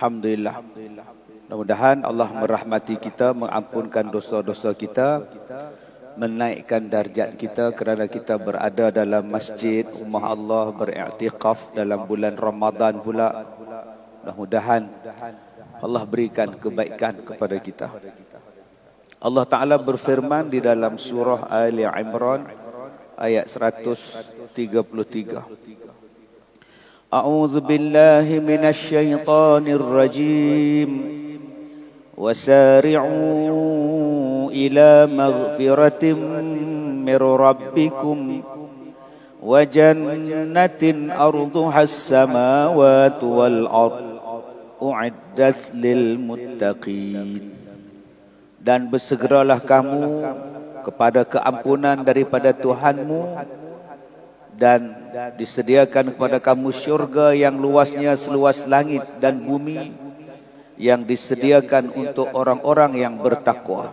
Alhamdulillah. Mudah-mudahan Allah merahmati kita, mengampunkan dosa-dosa kita, menaikkan darjat kita kerana kita berada dalam masjid rumah Allah, beriktikaf dalam bulan Ramadan pula. Mudah-mudahan Allah berikan kebaikan kepada kita. Allah Ta'ala berfirman di dalam surah Ali Imran ayat 133. A'udzu billahi minasy syaithanir rajim. Wasari'u ila maghfiratin mir rabbikum wa jannatin arduhas samawati wal ard u'iddat lil muttaqin. Dan bersegeralah kamu kepada keampunan daripada Tuhanmu, dan disediakan kepada kamu syurga yang luasnya seluas langit dan bumi, yang disediakan untuk orang-orang yang bertakwa.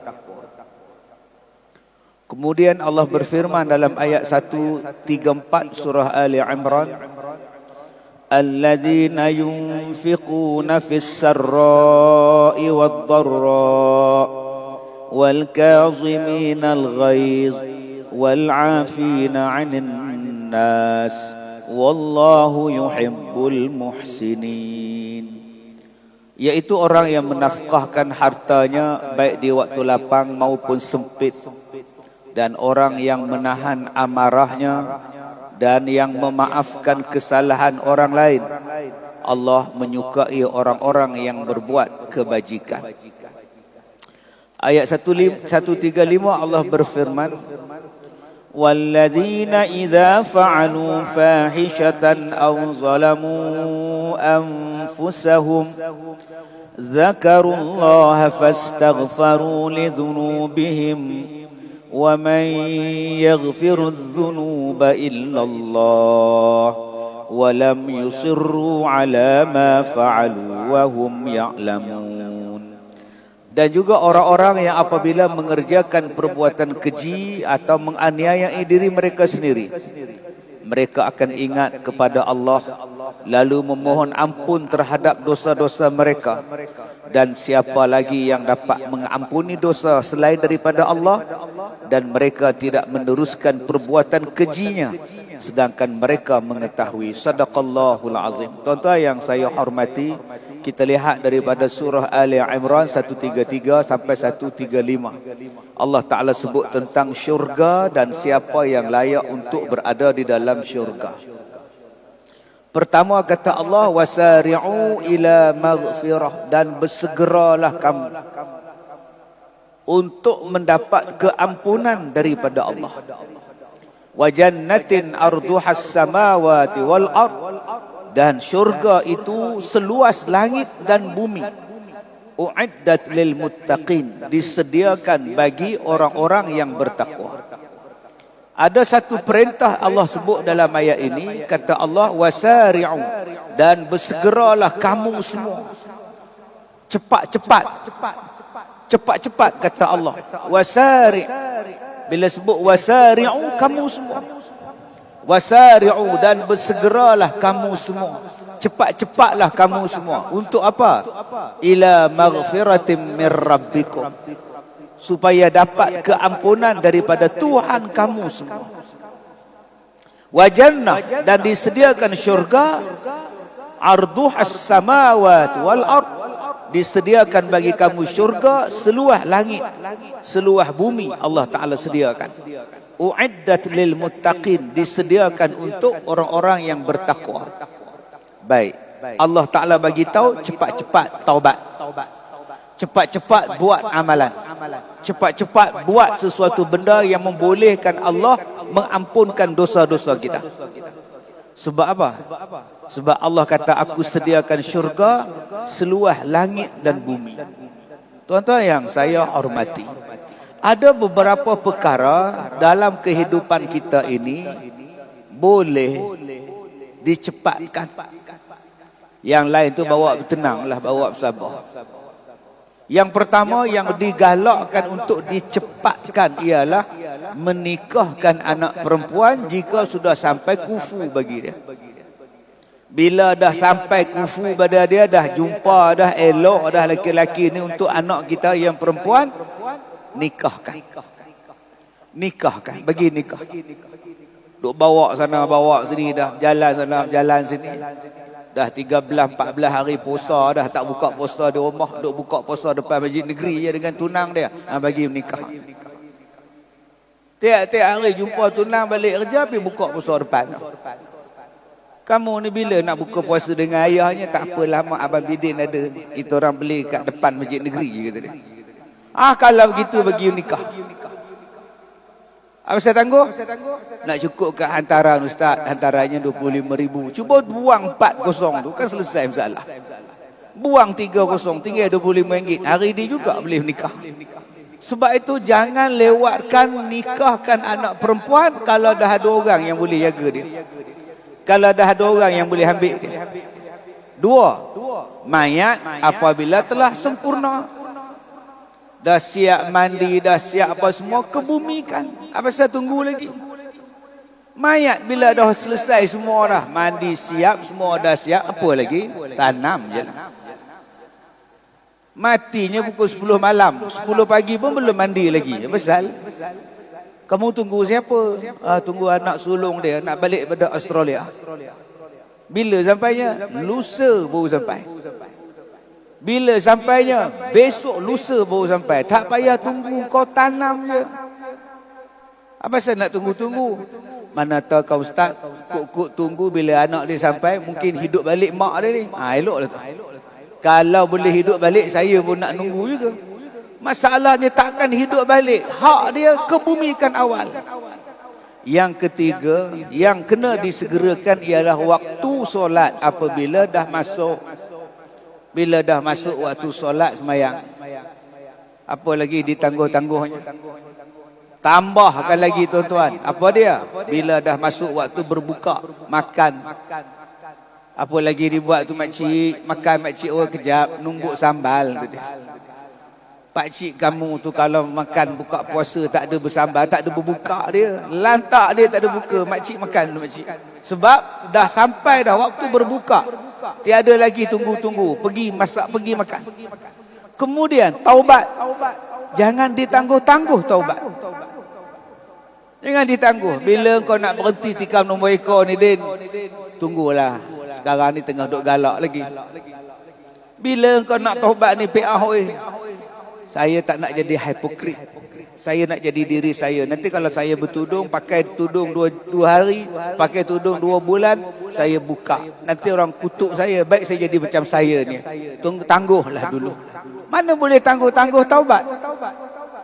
Kemudian Allah berfirman dalam ayat 134 surah Ali Imran, alladzina yunfiquna fis sarra'i wad dharra wal kaziminal ghaiz wal 'afina 'anil nas wallahu yuhibbul muhsinin. Yaitu orang yang menafkahkan hartanya baik di waktu lapang maupun sempit, dan orang yang menahan amarahnya dan yang memaafkan kesalahan orang lain. Allah menyukai orang-orang yang berbuat kebajikan. Ayat 135 Allah berfirman, walladzina idza fa'alu fahishatan aw zalamu anfusahum dzakarullaha fastaghfaru lidzunubihim wa man yaghfiru dzunuba illallah wa lam yusirru ala ma fa'alu wa hum ya'lamun. Dan juga orang-orang yang apabila mengerjakan perbuatan keji atau menganiayai diri mereka sendiri, mereka akan ingat kepada Allah lalu memohon ampun terhadap dosa-dosa mereka. Dan siapa lagi yang dapat mengampuni dosa selain daripada Allah? Dan mereka tidak meneruskan perbuatan kejinya sedangkan mereka mengetahui. Sadaqallahul azim. Tuan-tuan yang saya hormati, kita lihat daripada surah Ali Imran 133 sampai 135. Allah Ta'ala sebut tentang syurga dan siapa yang layak untuk berada di dalam syurga. Pertama kata Allah, wasari'u ila maghfirah, dan bersegeralah kamu untuk mendapat keampunan daripada Allah. Wa jannatin arduhas samawati wal ard, dan syurga itu seluas langit dan bumi. U'iddat lil muttaqin, disediakan bagi orang-orang yang bertakwa. Ada satu perintah Allah sebut dalam ayat ini, kata Allah, wasari'u, dan bersegeralah kamu semua. Cepat-cepat. Cepat-cepat kata Allah. Wasari'. Bila sebut wasari'u, kamu semua. Wasari'u, dan bersegeralah kamu semua. Cepat-cepatlah kamu semua. Untuk apa? Ila maghfiratin mir rabbikum, supaya dapat keampunan daripada Tuhan kamu semua. Wa jannah, dan disediakan syurga, arduhas samawati wal ard, disediakan bagi kamu syurga seluas langit, seluas bumi. Allah Ta'ala sediakan. U'iddat lil muttaqin, disediakan untuk orang-orang yang bertakwa. Baik, Allah Ta'ala bagi tahu cepat-cepat taubat, cepat-cepat buat amalan, cepat-cepat buat sesuatu benda yang membolehkan Allah mengampunkan dosa-dosa kita. Sebab apa? Sebab Allah kata, aku sediakan syurga seluas langit dan bumi. Tuan-tuan yang saya hormati, ada beberapa perkara dalam kehidupan kita ini boleh dicepatkan. Yang lain tu bawa tenanglah, bawa bersabar. Yang pertama yang digalakkan untuk dicepatkan ialah menikahkan anak perempuan jika sudah sampai kufu bagi dia. Bila dah sampai kufu pada dia, dah jumpa, dah elok, dah laki-laki ni untuk anak kita yang perempuan, nikahkan. Nikahkan, bagi nikah. Duk bawa sana, bawa sini, dah jalan sana, jalan sini. Dah 13-14 hari puasa, dah tak buka puasa di rumah, duk buka puasa depan masjid negeri je dengan tunang dia. Bagi nikah. Tiap-tiap hari jumpa tunang balik kerja, pergi buka puasa depan. Kamu ni bila nak buka puasa dengan ayahnya? Tak apa lama Abang Bidin ada. Kita orang beli kat depan masjid negeri, kata dia. Kalau begitu bagi nikah. Apa saya tangguh? Nak cukup ke hantaran ustaz, hantarannya 25,000. Cuba buang 4 kosong tu, kan selesai masalah. Buang 3 kosong, tinggal RM25. Hari ni juga boleh nikah. Sebab itu jangan lewatkan nikahkan anak perempuan kalau dah ada orang yang boleh jaga dia. Kalau dah ada orang yang boleh ambil dia. 2, mayat apabila telah sempurna, dah siap mandi, dah siap apa semua, kebumikan. Apa saya tunggu lagi? Mayat bila dah selesai semua dah, mandi siap, semua dah siap, apa lagi? Tanam je lah. Matinya pukul 10 malam, 10 pagi pun belum mandi lagi. Apa pasal? Kamu tunggu siapa? Tunggu anak sulung dia nak balik pada Australia. Bila sampainya? Lusa baru sampai. Bila sampainya? Besok lusa baru sampai. Tak payah tunggu, kau tanam je. Apa saya nak tunggu-tunggu? Mana tahu kau ustaz, kuk-kuk tunggu bila anak dia sampai, mungkin hidup balik mak dia ni. Eloklah tu. Kalau boleh hidup balik, saya pun nak nunggu juga. Masalahnya takkan hidup balik. Hak dia kebumikan awal. Yang ketiga, yang kena disegerakan ialah waktu solat apabila dah masuk. Bila dah masuk waktu solat sembahyang. Apa lagi ditangguh-tangguhnya? Tambahkan lagi tuan-tuan. Apa dia? Bila dah masuk waktu berbuka, makan. Apa lagi dibuat tu makcik? Makan makcik orang kejap, nunggu sambal tu dia. Pakcik kamu tu kalau makan buka puasa tak ada bersambal, tak ada berbuka dia. Lantak dia tak ada buka, makcik makan dulu makcik. Sebab dah sampai dah waktu berbuka. Tiada lagi tunggu-tunggu, pergi masak, pergi makan. Kemudian taubat. Jangan ditangguh-tangguh taubat. Jangan ditangguh. Bila kau nak berhenti tikam nombor ekor ni Din, tunggulah. Sekarang ni tengah duk galak lagi. Bila kau nak taubat ni PA oi. Saya tak nak jadi hipokrit. Saya nak jadi diri saya. Nanti kalau saya bertudung, pakai tudung 2 hari, pakai tudung 2 bulan, saya buka. Nanti orang kutuk saya. Baik saya jadi macam saya ni. Tangguhlah dulu. Mana boleh tangguh-tangguh taubat?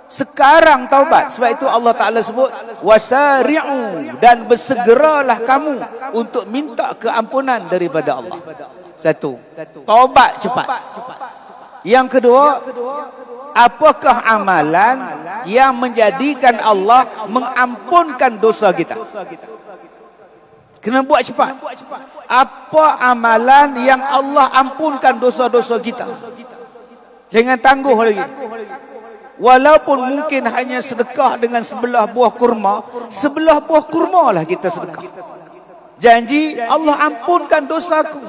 Sekarang taubat. Sebab itu Allah Ta'ala sebut, wasari'u, dan bersegeralah kamu untuk minta keampunan daripada Allah. 1. Taubat cepat. Yang kedua, apakah amalan yang menjadikan Allah mengampunkan dosa kita? Kena buat cepat. Apa amalan yang Allah ampunkan dosa-dosa kita? Jangan tangguh lagi. Walaupun mungkin hanya sedekah dengan sebelah buah kurma, sebelah buah kurma lah kita sedekah. Janji Allah ampunkan dosaku.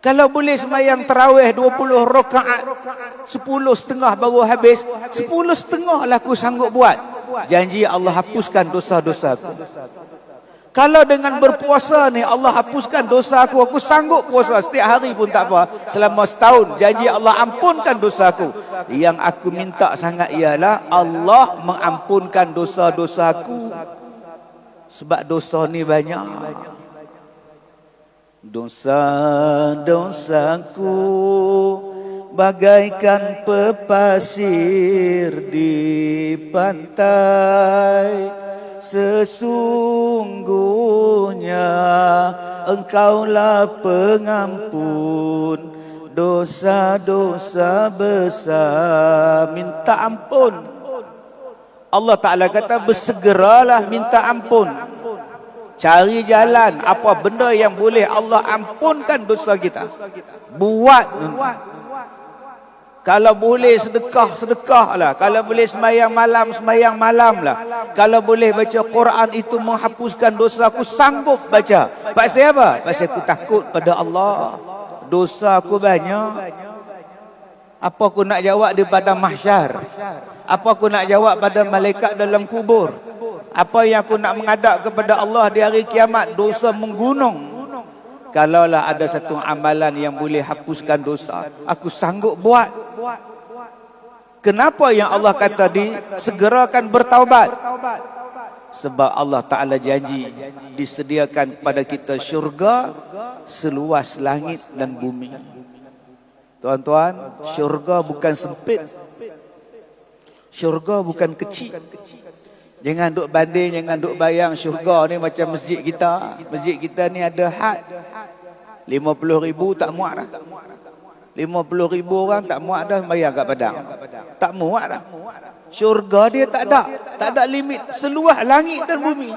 Kalau boleh sembahyang tarawih 20 rakaat, 10.30 baru habis, 10.30 lah aku sanggup buat. Janji Allah hapuskan dosa-dosaku. Kalau dengan berpuasa ni Allah hapuskan dosaku, aku sanggup puasa setiap hari pun tak apa, selama setahun. Janji Allah ampunkan dosaku. Yang aku minta sangat ialah Allah mengampunkan dosa-dosaku. Sebab dosa ni banyak. Dosa-dosaku bagaikan pepasir di pantai. Sesungguhnya Engkaulah pengampun dosa-dosa besar. Minta ampun. Allah Ta'ala kata bersegeralah minta ampun. Cari jalan apa benda yang boleh Allah ampunkan dosa kita. Buat. Kalau boleh sedekah lah. Kalau boleh sembahyang malam lah. Kalau boleh baca Quran itu menghapuskan dosa, aku sanggup baca. Pasal apa? Pasal aku takut pada Allah. Dosa aku banyak. Apa aku nak jawab di padang mahsyar? Apa aku nak jawab pada malaikat dalam kubur? Apa yang aku nak menghadap kepada Allah di hari kiamat? Dosa menggunung. Kalaulah ada satu amalan yang boleh hapuskan dosa, aku sanggup buat. Kenapa yang Allah kata segerakan bertaubat? Sebab Allah Ta'ala janji disediakan pada kita syurga seluas langit dan bumi. Tuan-tuan, syurga bukan sempit. Syurga bukan kecil. Jangan duk banding, jangan duk bayang syurga ni macam masjid kita. Masjid kita ni ada had. 50,000 tak muat dah. 50,000 orang tak muat dah bayang kat Padang. Tak muat dah. Syurga dia tak ada. Tak ada limit. Seluas langit dan bumi.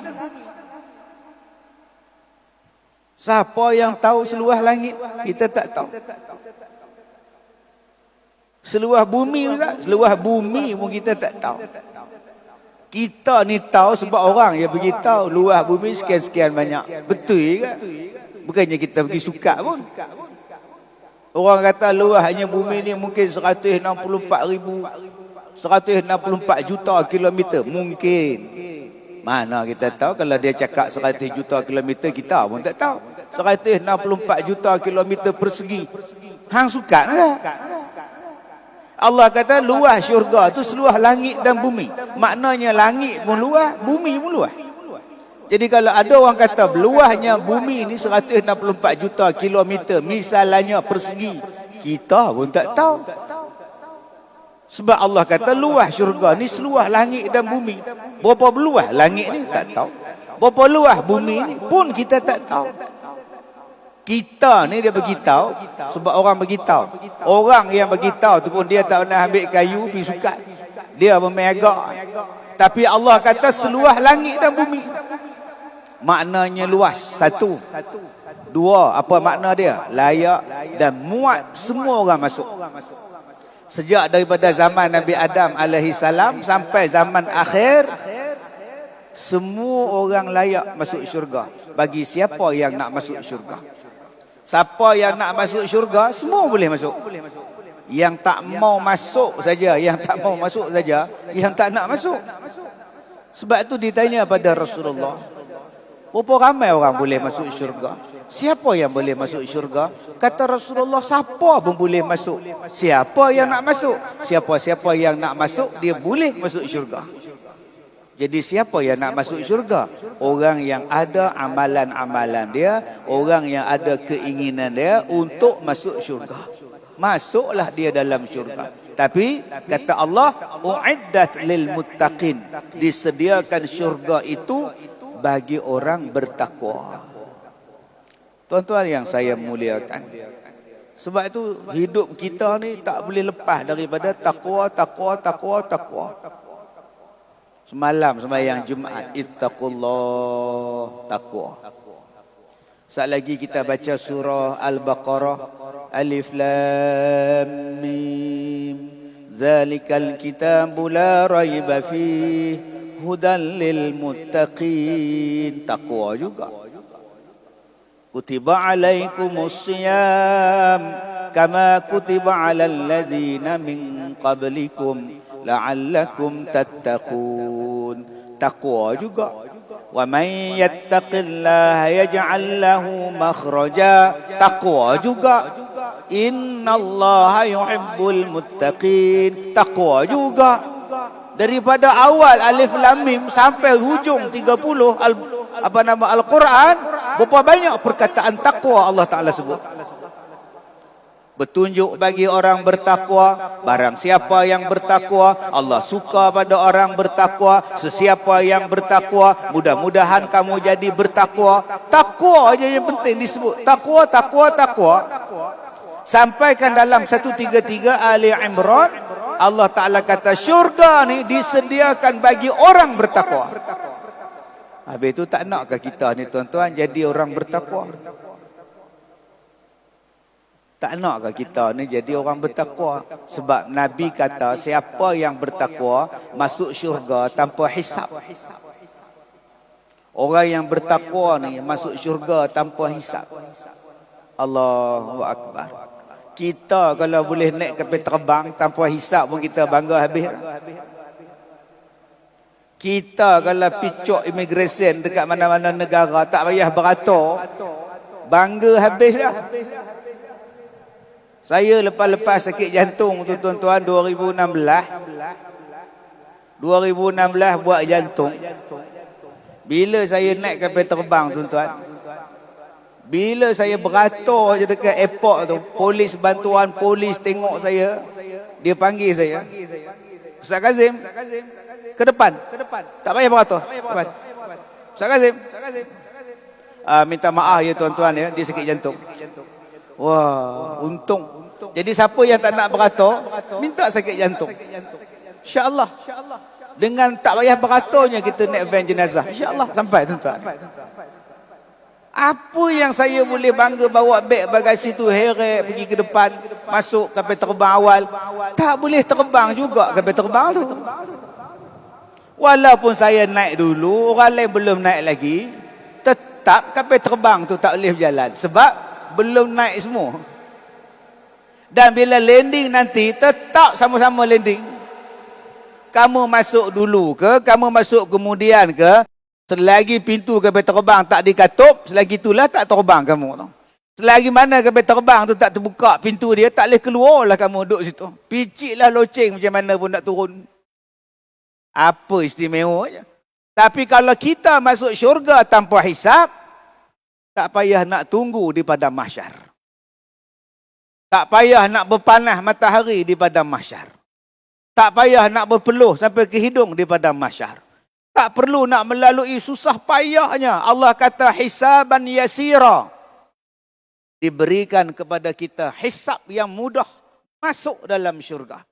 Siapa yang tahu seluas langit? Kita tak tahu. Seluas bumi, Ustaz? Seluas bumi pun kita tak tahu. Kita ni tahu sebab orang yang beritahu luas bumi sekian-sekian banyak. Betul ke? Bukannya kita pergi suka pun. Orang kata luasnya bumi ni mungkin 164 juta kilometer. Mungkin. Mana kita tahu kalau dia cakap 100 juta kilometer, kita pun tak tahu. 164 juta kilometer persegi. Hang suka ke? Allah kata luas syurga tu seluas langit dan bumi. Maknanya langit pun luas, bumi pun luas. Jadi kalau ada orang kata luasnya bumi ni 164 juta kilometer, misalnya persegi, kita pun tak tahu. Sebab Allah kata luas syurga ni seluas langit dan bumi. Berapa luas langit ni tak tahu. Berapa luas bumi ni pun kita tak tahu. Kita ni dia beritahu sebab orang beritahu. Orang yang beritahu tu pun dia tak pernah ambil kayu pergi sukat. Dia memegak. Tapi Allah kata seluas langit dan bumi. Maknanya luas. Satu. Dua, apa makna dia? Layak dan muat semua orang masuk. Sejak daripada zaman Nabi Adam alaihissalam sampai zaman akhir, semua orang layak masuk syurga. Bagi siapa yang nak masuk syurga. Siapa yang nak masuk syurga, semua boleh masuk. Yang tak mau masuk saja, yang tak mau masuk saja, yang tak nak masuk. Sebab itu ditanya pada Rasulullah, berapa ramai orang boleh masuk syurga? Siapa yang boleh masuk syurga? Kata Rasulullah, siapa pun boleh masuk. Siapa yang nak masuk? Siapa-siapa yang nak masuk, dia boleh masuk syurga. Jadi siapa yang nak masuk syurga? Orang yang ada amalan-amalan dia, orang yang ada keinginan dia untuk masuk syurga. Masuklah dia dalam syurga. Tapi kata Allah, uiddat lil muttaqin, disediakan syurga itu bagi orang bertakwa. Tuan-tuan yang saya muliakan, sebab itu hidup kita ni tak boleh lepas daripada takwa. Semalam sembahyang Jumaat, ittaqullah, takwa. Saat lagi kita baca surah Al-Baqarah, Alif Lam Mim, Zalikal kitabu la raiba fihi hudan lil muttaqin. Takwa juga. Kutiba alaikumus siyam kama kutiba alal ladzina min qablikum la'allakum tattaqun. Takwa juga. Wa man yattaqillaha yaj'al lahu makhraja. Takwa juga. Innallaha yuhibbul muttaqin. Takwa juga. Daripada awal Alif Lam Mim sampai hujung 30 Al-Quran, berapa banyak perkataan takwa Allah Ta'ala sebut. Petunjuk bagi orang bertakwa. Barang siapa yang bertakwa, Allah suka pada orang bertakwa. Sesiapa yang bertakwa, mudah-mudahan kamu jadi bertakwa. Takwa aja yang penting disebut. Takwa. Sampaikan dalam 133 Ali Imran, Allah Ta'ala kata syurga ni disediakan bagi orang bertakwa. Habis itu tak nakkah kita ni tuan-tuan jadi orang bertakwa? Tak nak ke kita ni jadi orang bertakwa? Sebab Nabi kata siapa yang bertakwa masuk syurga tanpa hisap. Orang yang bertakwa ni masuk syurga tanpa hisap. Allahu Akbar. Kita kalau boleh naik kapal terbang tanpa hisap pun kita bangga habis. Kita kalau picok immigration dekat mana-mana negara tak payah beratur, bangga habis dah. Saya lepas-lepas sakit jantung tu tuan-tuan 2016 buat jantung. Bila saya naik kapal terbang tuan-tuan, bila saya beratur je dekat airport tu, polis bantuan polis tengok saya, dia panggil saya, Ustaz Kazim, ke depan. Tak payah beratur. Depan. Ustaz Kazim. Minta maaf ya tuan-tuan ya, dia sakit jantung. Wah, untung. Jadi siapa yang tak nak beratur, minta sakit jantung. Insya-Allah. Dengan tak payah beraturnya kita naik van jenazah. Insya-Allah sampai tuan-tuan. Apa yang saya boleh bangga bawa beg bagasi tu heret pergi ke depan, masuk kapal terbang awal, tak boleh terbang juga kapal terbang tu. Walaupun saya naik dulu, orang lain belum naik lagi, tetap kapal terbang tu tak boleh berjalan sebab belum naik semua. Dan bila landing nanti tetap sama-sama landing. Kamu masuk dulu ke, kamu masuk kemudian ke, selagi pintu kapal terbang tak dikatup, selagi itulah tak terbang kamu tu. Selagi mana kapal terbang tu tak terbuka pintu dia, tak boleh keluar lah kamu duduk situ. Piciklah loceng macam mana pun nak turun. Apa istimewanya? Tapi kalau kita masuk syurga tanpa hisap, tak payah nak tunggu di padang mahsyar. Tak payah nak berpanah matahari di padang mahsyar. Tak payah nak berpeluh sampai ke hidung di padang mahsyar. Tak perlu nak melalui susah payahnya. Allah kata hisaban yasira. Diberikan kepada kita hisab yang mudah masuk dalam syurga.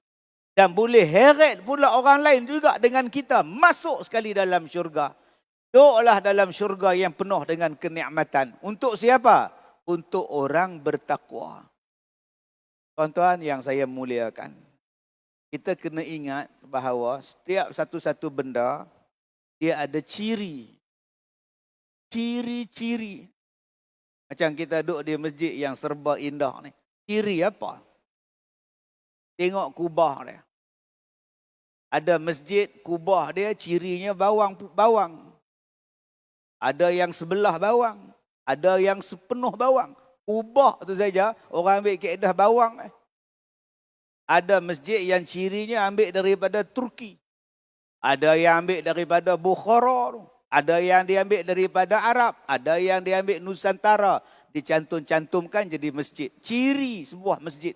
Dan boleh heret pula orang lain juga dengan kita masuk sekali dalam syurga. Duduklah dalam syurga yang penuh dengan kenikmatan. Untuk siapa? Untuk orang bertakwa. Tuan-tuan yang saya muliakan, kita kena ingat bahawa setiap satu-satu benda dia ada ciri. Ciri-ciri. Macam kita duduk di masjid yang serba indah ni. Ciri apa? Tengok kubah dia. Ada masjid, kubah dia cirinya bawang. Ada yang sebelah bawang. Ada yang sepenuh bawang. Kubah tu saja, orang ambil kaedah bawang. Ada masjid yang cirinya ambil daripada Turki. Ada yang ambil daripada Bukhara. Ada yang diambil daripada Arab. Ada yang diambil Nusantara. Dicantum-cantumkan jadi masjid. Ciri sebuah masjid.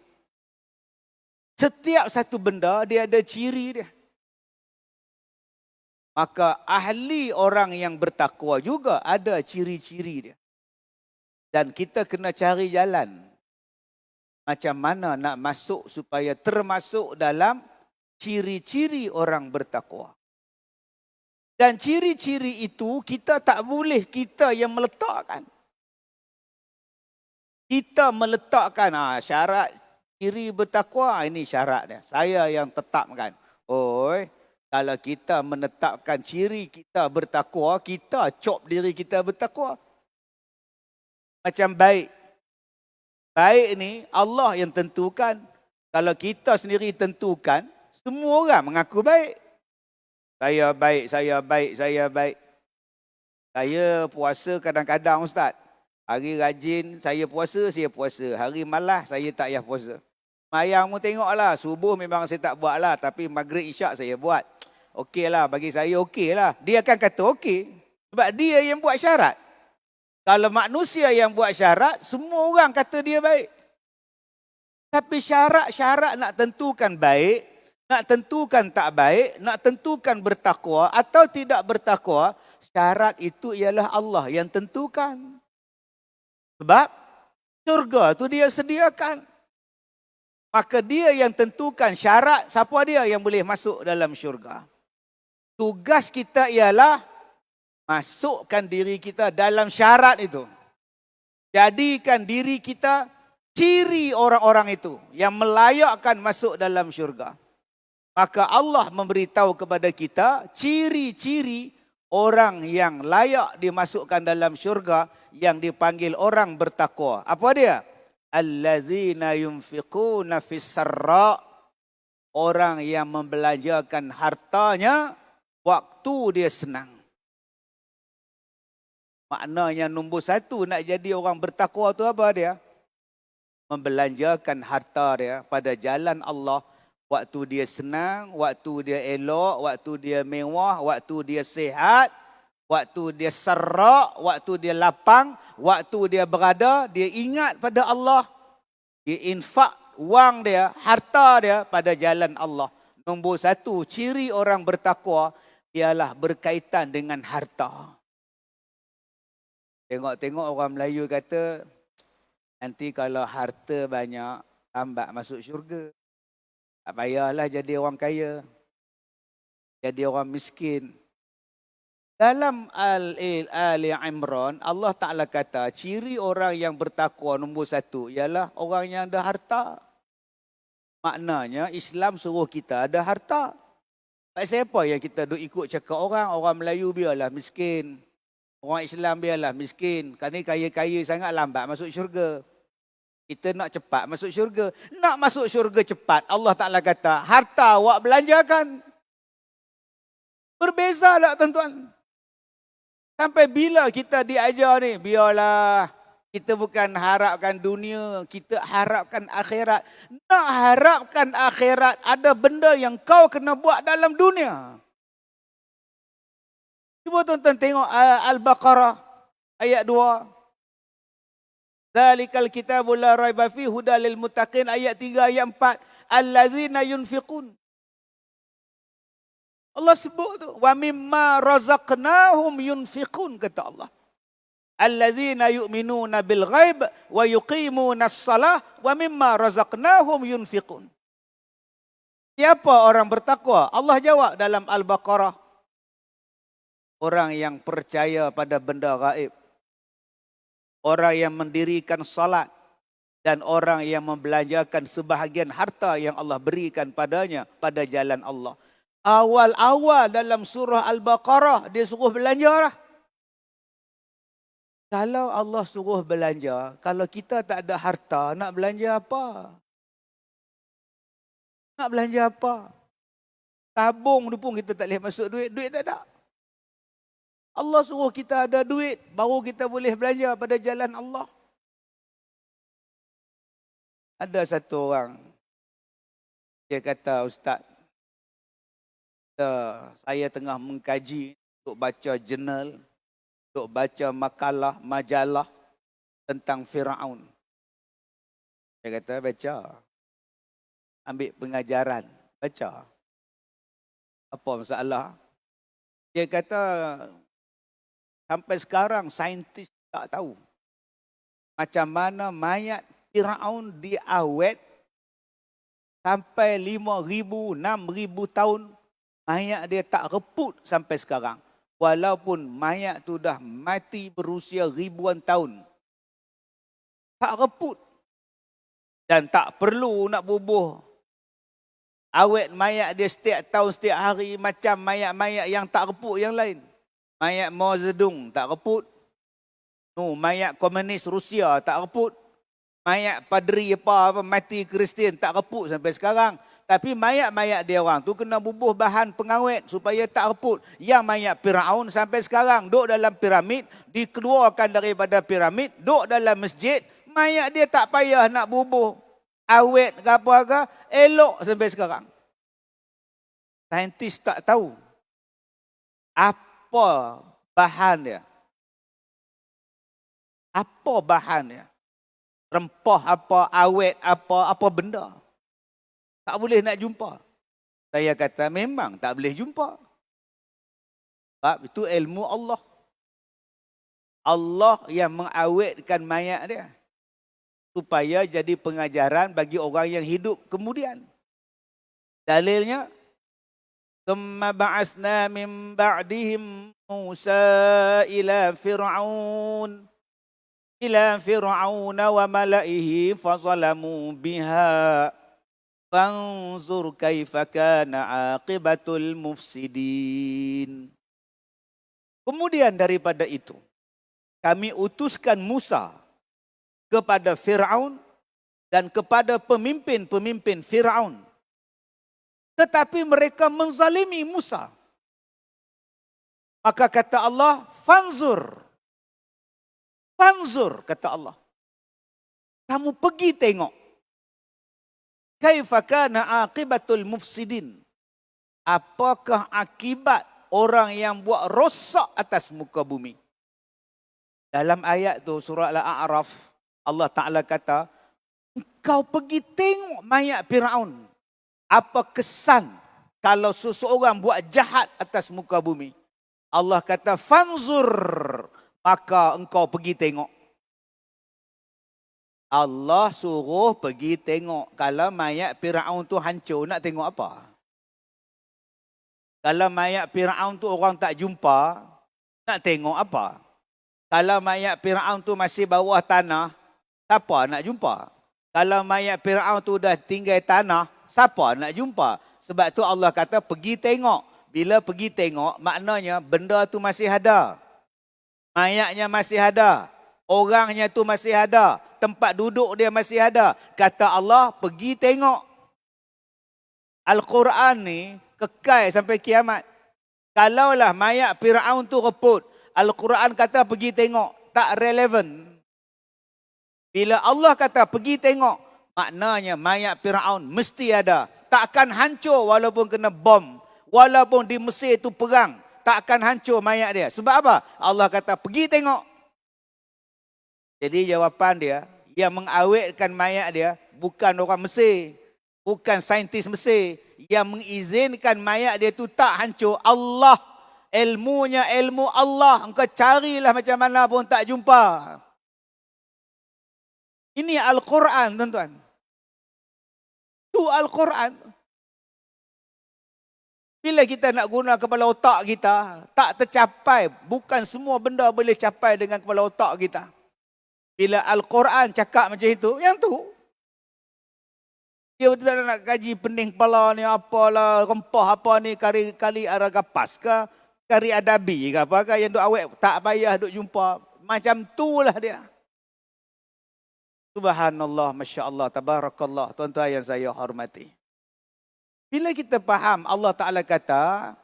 Setiap satu benda dia ada ciri dia. Maka ahli orang yang bertakwa juga ada ciri-ciri dia. Dan kita kena cari jalan. Macam mana nak masuk supaya termasuk dalam ciri-ciri orang bertakwa. Dan ciri-ciri itu kita tak boleh kita yang meletakkan. Kita meletakkan syarat ciri bertakwa, ini syarat dia. Saya yang tetapkan. Kalau kita menetapkan ciri kita bertakwa, kita cop diri kita bertakwa. Macam baik. Baik ni Allah yang tentukan. Kalau kita sendiri tentukan, semua orang mengaku baik. Saya baik, saya baik, saya baik. Saya puasa kadang-kadang Ustaz. Hari rajin saya puasa, saya puasa. Hari malas saya tak payah puasa. Mayang mu tengoklah, subuh memang saya tak buat lah. Tapi maghrib isyak saya buat. Okey lah, bagi saya okey lah. Dia akan kata okey. Sebab dia yang buat syarat. Kalau manusia yang buat syarat, semua orang kata dia baik. Tapi syarat-syarat nak tentukan baik, nak tentukan tak baik, nak tentukan bertakwa atau tidak bertakwa, syarat itu ialah Allah yang tentukan. Sebab syurga tu dia sediakan. Maka dia yang tentukan syarat, siapa dia yang boleh masuk dalam syurga. Tugas kita ialah masukkan diri kita dalam syarat itu. Jadikan diri kita ciri orang-orang itu yang melayakkan masuk dalam syurga. Maka Allah memberitahu kepada kita ciri-ciri orang yang layak dimasukkan dalam syurga yang dipanggil orang bertakwa. Apa dia? Allazina yunfiquna fis sarra. Orang yang membelanjakan hartanya waktu dia senang. Maknanya nombor satu nak jadi orang bertakwa tu apa dia? Membelanjakan harta dia pada jalan Allah. Waktu dia senang, waktu dia elok, waktu dia mewah, waktu dia sihat, waktu dia serak, waktu dia lapang, waktu dia berada, dia ingat pada Allah. Dia infak wang dia, harta dia pada jalan Allah. Nombor satu, ciri orang bertakwa ialah berkaitan dengan harta. Tengok-tengok orang Melayu kata, nanti kalau harta banyak, lambat masuk syurga. Tak payahlah jadi orang kaya. Jadi orang miskin. Dalam Ali Imran, Allah Ta'ala kata, ciri orang yang bertakwa nombor satu ialah orang yang ada harta. Maknanya Islam suruh kita ada harta. Tak siapa yang kita duk ikut cakap orang Melayu biarlah miskin. Orang Islam biarlah miskin. Kerana kaya-kaya sangat lambat masuk syurga. Kita nak cepat masuk syurga. Nak masuk syurga cepat. Allah Ta'ala kata, harta awak belanjakan. Berbeza tak tuan-tuan? Sampai bila kita diajar ni? Biarlah kita bukan harapkan dunia. Kita harapkan akhirat. Nak harapkan akhirat, ada benda yang kau kena buat dalam dunia. Cuba tuan-tuan tengok Al-Baqarah ayat 2. Zalikal kitabu la raiba fihi hudal lil muttaqin ayat 3 ayat 4. Allazina yunfiqun. Allah sebut tu, wa mimma razaqnahum yunfiqun kata Allah. Allazina yu'minuna bil ghaib wa yuqimuna as-salah wa mimma razaqnahum yunfiqun. Siapa orang bertakwa? Allah jawab dalam Al-Baqarah. Orang yang percaya pada benda gaib. Orang yang mendirikan salat dan orang yang membelanjakan sebahagian harta yang Allah berikan padanya pada jalan Allah. Awal-awal dalam surah Al-Baqarah dia suruh belanja lah. Kalau Allah suruh belanja, kalau kita tak ada harta, nak belanja apa? Nak belanja apa? Tabung tu pun kita tak boleh masuk duit, duit tak ada. Allah suruh kita ada duit, baru kita boleh belanja pada jalan Allah. Ada satu orang, dia kata, Ustaz, saya tengah mengkaji untuk baca jurnal, untuk baca makalah, majalah tentang Firaun. Dia kata, baca. Ambil pengajaran, baca. Apa masalah? Dia kata, sampai sekarang saintis tak tahu macam mana mayat Firaun diawet sampai 5,000, 6,000 tahun. Mayat dia tak reput sampai sekarang. Walaupun mayat tu dah mati berusia ribuan tahun. Tak reput. Dan tak perlu nak bubuh. Awet mayat dia setiap tahun, setiap hari macam mayat-mayat yang tak reput yang lain. Mayat Mao Zedong tak reput. Mayat komunis Rusia tak reput. Mayat padri apa mati Kristian tak reput sampai sekarang. Tapi mayat-mayat dia orang tu kena bubuh bahan pengawet supaya tak reput. Yang mayat Firaun sampai sekarang duduk dalam piramid, dikeluarkan daripada piramid, duduk dalam masjid, mayat dia tak payah nak bubuh. Awet ke apa-apa, elok sampai sekarang. Saintis tak tahu apa bahan dia. Apa bahan dia? Rempah apa, awet apa benda. Tak boleh nak jumpa. Saya kata memang tak boleh jumpa. Sebab itu ilmu Allah. Allah yang mengawetkan mayat dia. Supaya jadi pengajaran bagi orang yang hidup kemudian. Dalilnya, ثم بعثنا من بعدهم موسى إلى فرعون ila fir'auna wa mala'ihi fazalamu biha fanzur kaifa kana aqibatul mufsidin. Kemudian daripada itu, kami utuskan Musa kepada Fir'aun dan kepada pemimpin-pemimpin Fir'aun. Tetapi mereka menzalimi Musa. Maka kata Allah, fanzur. Fanzur, kata Allah. Kamu pergi tengok. Kaifa kana aqibatul mufsidin. Apakah akibat orang yang buat rosak atas muka bumi. Dalam ayat tu surah Al-A'raf, Allah Ta'ala kata, engkau pergi tengok mayat Fir'aun. Apa kesan kalau seseorang buat jahat atas muka bumi. Allah kata, fanzur, maka engkau pergi tengok. Allah suruh pergi tengok. Kalau mayat Fir'aun tu hancur, nak tengok apa? Kalau mayat Fir'aun tu orang tak jumpa, nak tengok apa? Kalau mayat Fir'aun tu masih bawah tanah, siapa nak jumpa? Kalau mayat Fir'aun tu dah tinggal tanah, siapa nak jumpa? Sebab tu Allah kata pergi tengok. Bila pergi tengok, maknanya benda tu masih ada. Mayatnya masih ada. Orangnya tu masih ada. Tempat duduk dia masih ada. Kata Allah, pergi tengok. Al-Quran ni kekal sampai kiamat. Kalaulah mayat Fir'aun tu reput, Al-Quran kata pergi tengok, tak relevan. Bila Allah kata pergi tengok, maknanya mayat Fir'aun mesti ada. Takkan hancur walaupun kena bom. Walaupun di Mesir tu perang, takkan hancur mayat dia. Sebab apa? Allah kata pergi tengok. Jadi jawapan dia, yang mengawetkan mayat dia bukan orang Mesir, bukan saintis Mesir. Yang mengizinkan mayat dia tu tak hancur, Allah. Ilmunya ilmu Allah. Engkau carilah macam mana pun tak jumpa. Ini Al-Quran, tuan-tuan. Itu Al-Quran. Bila kita nak guna kepala otak kita, tak tercapai. Bukan semua benda boleh capai dengan kepala otak kita. Bila Al-Quran cakap macam itu, yang tu. Dia betul nak kaji pening kepala ni, apalah, rempah apa ni, kari-kari aragapas ke, kari adabi ke apa ke, yang duk awet tak payah duk jumpa. Macam tu lah dia. Subhanallah, Masya Allah, Tabarakallah, tuan-tuan yang saya hormati. Bila kita faham, Allah Ta'ala kata,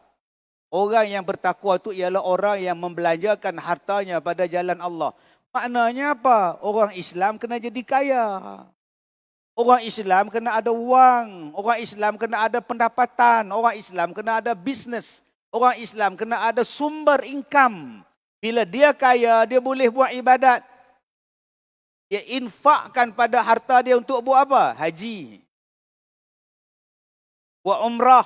orang yang bertakwa itu ialah orang yang membelanjakan hartanya pada jalan Allah. Maknanya apa? Orang Islam kena jadi kaya. Orang Islam kena ada wang. Orang Islam kena ada pendapatan. Orang Islam kena ada bisnes. Orang Islam kena ada sumber income. Bila dia kaya, dia boleh buat ibadat. Dia infakkan pada harta dia untuk buat apa? Haji. Buat umrah.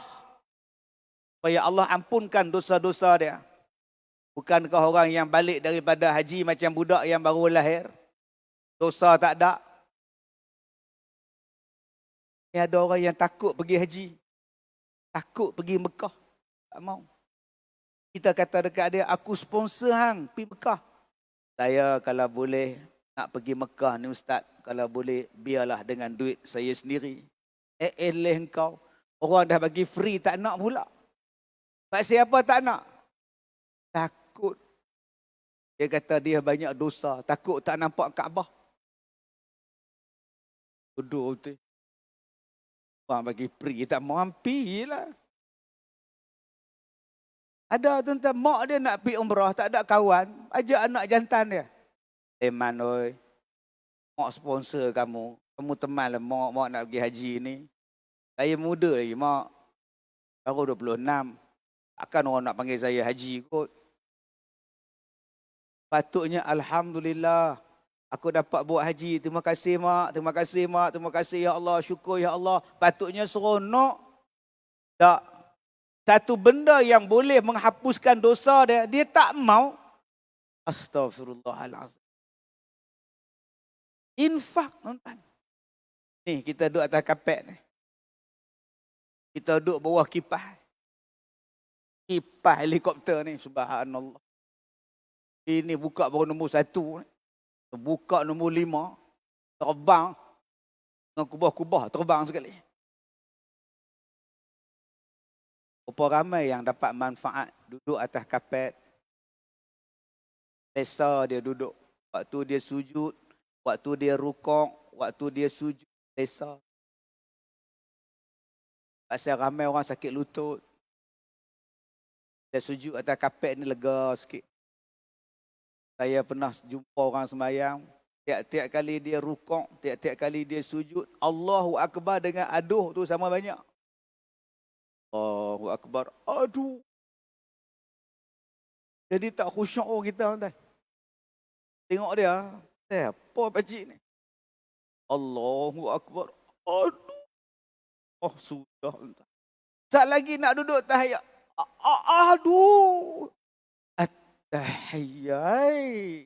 Supaya Allah ampunkan dosa-dosa dia. Bukankah orang yang balik daripada haji macam budak yang baru lahir? Dosa tak ada. Ada orang yang takut pergi haji. Takut pergi Mekah. Tak mau. Kita kata dekat dia, aku sponsor hang pergi Mekah. Saya kalau boleh nak pergi Mekah ni Ustaz, kalau boleh biarlah dengan duit saya sendiri. Eleh engkau. Orang dah bagi free tak nak pula. Sebab siapa tak nak? Takut. Dia kata dia banyak dosa. Takut tak nampak Kaabah. Duduk betul. Orang bagi free, tak mau hampir lah. Ada tuan-tuan, mak dia nak pergi umrah, tak ada kawan, ajak anak jantan dia. Man, oi, mak sponsor kamu. Kamu teman lah mak nak pergi haji ni. Saya muda lagi, mak. Baru 26. Takkan orang nak panggil saya haji kot. Patutnya Alhamdulillah. Aku dapat buat haji. Terima kasih mak. Terima kasih mak. Terima kasih ya Allah. Syukur ya Allah. Patutnya seronok. Tak. Satu benda yang boleh menghapuskan dosa dia. Dia tak mau. Astaghfirullahaladzim. Infak. Nonton. Ni kita duduk atas kapet ni. Kita duduk bawah kipas. Kipas helikopter ni. Subhanallah. Ini buka baru nombor 1 ni. Buka nombor 5, terbang. Dengan kubah-kubah terbang sekali. Berapa ramai yang dapat manfaat duduk atas kapet. Lesa dia duduk. Waktu dia sujud, waktu dia rukuk, waktu dia sujud, lesa. Pasal ramai orang sakit lutut. Dia sujud atas kapet ni lega sikit. Saya pernah jumpa orang sembahyang, tiap-tiap kali dia rukuk, tiap-tiap kali dia sujud, Allahu Akbar dengan aduh tu sama banyak. Allahu Akbar, aduh. Jadi tak khusyuk kita, tuan. Tengok dia, apa pakcik ni? Allahu Akbar, aduh. Oh sudah, tuan. Sat lagi nak duduk tahiyat. Aduh. Tahiyai.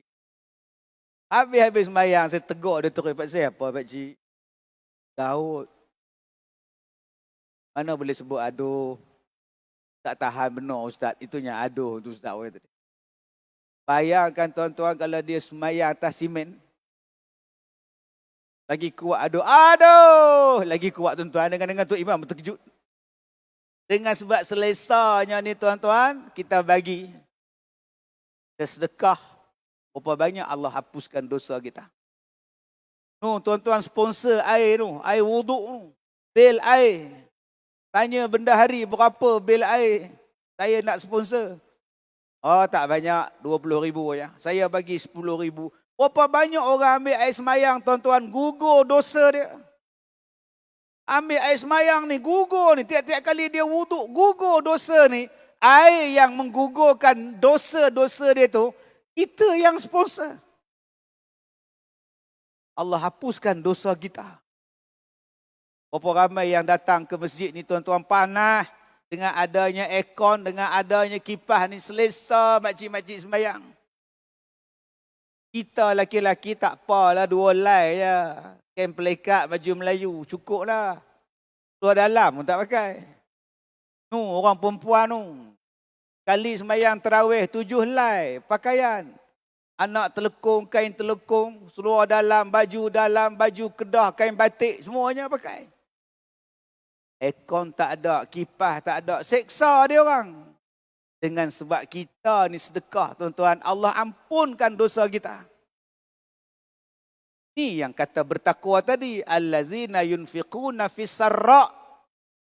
Habis-habis sembahyang saya tegur dia terus, Pak saya apa Pak Cik? Daud. Mana boleh sebut aduh? Tak tahan benar Ustaz. Itunya aduh tu Ustaz. Bayangkan tuan-tuan kalau dia sembahyang atas simen. Lagi kuat aduh. Aduh! Lagi kuat tuan-tuan. Dengan tu imam terkejut. Dengan sebab selesanya ni tuan-tuan, kita bagi. Sedekah, berapa banyak Allah hapuskan dosa kita. Tuan-tuan sponsor air tu, air wuduk tu, bil air. Tanya bendahari berapa bil air, saya nak sponsor. Oh tak banyak, 20,000 ya. Saya bagi 10,000. Berapa banyak orang ambil air semayang tuan-tuan, gugur dosa dia. Ambil air semayang ni, gugur ni, tiap-tiap kali dia wuduk, gugur dosa ni. Air yang menggugurkan dosa-dosa dia tu, kita yang sponsor. Allah hapuskan dosa kita. Berapa ramai yang datang ke masjid ni tuan-tuan panas. Dengan adanya aircon, dengan adanya kipas ni selesa makcik-makcik sembahyang. Kita laki-laki tak apalah 2 helai je. Kain pelikat baju Melayu, cukup lah. Luar dalam pun tak pakai. Orang perempuan kali sembahyang tarawih 7 helai pakaian. Anak telekung, kain telekung, seluar dalam, baju kedah, kain batik, semuanya pakai. Aircon tak ada, kipas tak ada, seksa dia orang. Dengan sebab kita ni sedekah tuan-tuan, Allah ampunkan dosa kita. Ini yang kata bertakwa tadi, allazina yunfiquna fis sarra.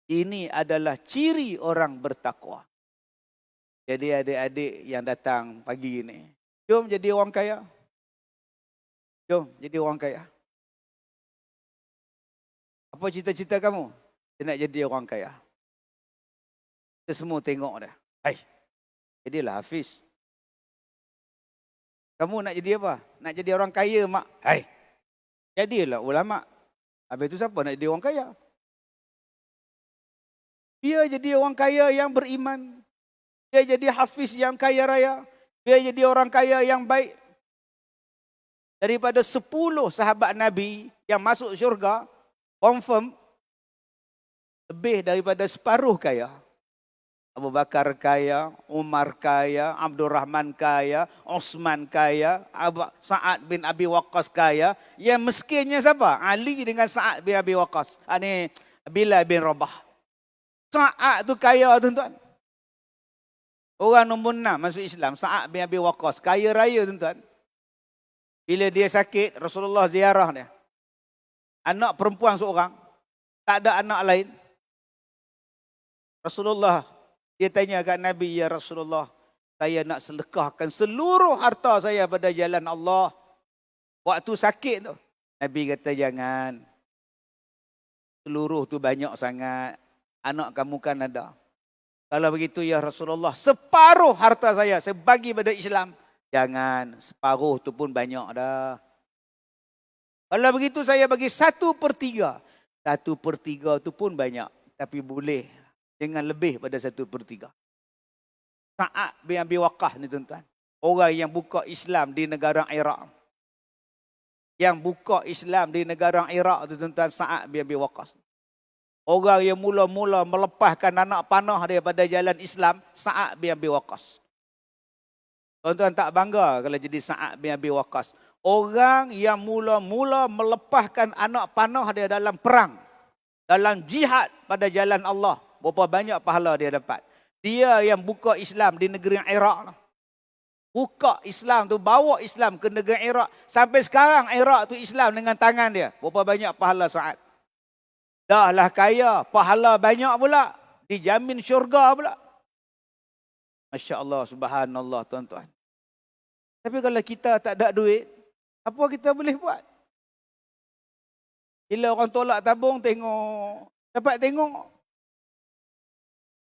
Ini adalah ciri orang bertakwa. Jadi adik-adik yang datang pagi ini, jom jadi orang kaya. Jom jadi orang kaya. Apa cita-cita kamu? Saya nak jadi orang kaya. Kita semua tengok dah. Hai, jadilah Hafiz. Kamu nak jadi apa? Nak jadi orang kaya, mak? Hai, jadilah ulama. Habis itu siapa nak jadi orang kaya? Dia jadi orang kaya yang beriman. Dia jadi hafiz yang kaya raya. Dia jadi orang kaya yang baik. Daripada 10 sahabat Nabi yang masuk syurga, confirm, lebih daripada separuh kaya. Abu Bakar kaya, Umar kaya, Abdul Rahman kaya, Osman kaya, Sa'ad bin Abi Waqqas kaya. Yang miskinnya siapa? Ali dengan Sa'ad bin Abi Waqqas. Ini Bilal bin Rabah. Sa'ad tu kaya tuan-tuan. Orang nombor 6 masuk Islam, Sa'ad bin Abi Waqqas. Kaya raya tuan-tuan. Bila dia sakit, Rasulullah ziarah dia. Anak perempuan seorang. Tak ada anak lain. Rasulullah, dia tanya kat Nabi, ya Rasulullah, saya nak sedekahkan seluruh harta saya pada jalan Allah. Waktu sakit tu. Nabi kata jangan. Seluruh tu banyak sangat. Anak kamu kan ada. Kalau begitu ya Rasulullah, separuh harta saya bagi pada Islam. Jangan, separuh tu pun banyak dah. Kalau begitu saya bagi 1/3. 1/3 tu pun banyak. Tapi boleh. Jangan lebih pada 1/3. Sa'ad bin Abi Waqqas ni tuan-tuan. Orang yang buka Islam di negara Iraq. Yang buka Islam di negara Iraq tu tuan-tuan, Sa'ad bin Abi Waqqas. Orang yang mula-mula melepaskan anak panah daripada jalan Islam, Sa'ad bin Abi Waqqas. Tuan-tuan tak bangga kalau jadi Sa'ad bin Abi Waqqas. Orang yang mula-mula melepaskan anak panah dia dalam perang, dalam jihad pada jalan Allah, berapa banyak pahala dia dapat. Dia yang buka Islam di negeri Iraq. Buka Islam tu, bawa Islam ke negeri Iraq. Sampai sekarang Iraq tu Islam dengan tangan dia. Berapa banyak pahala Sa'ad. Dah lah kaya, pahala banyak pula. Dijamin syurga pula. Masya Allah, subhanallah tuan-tuan. Tapi kalau kita tak ada duit, apa kita boleh buat? Bila orang tolak tabung, tengok. Dapat tengok.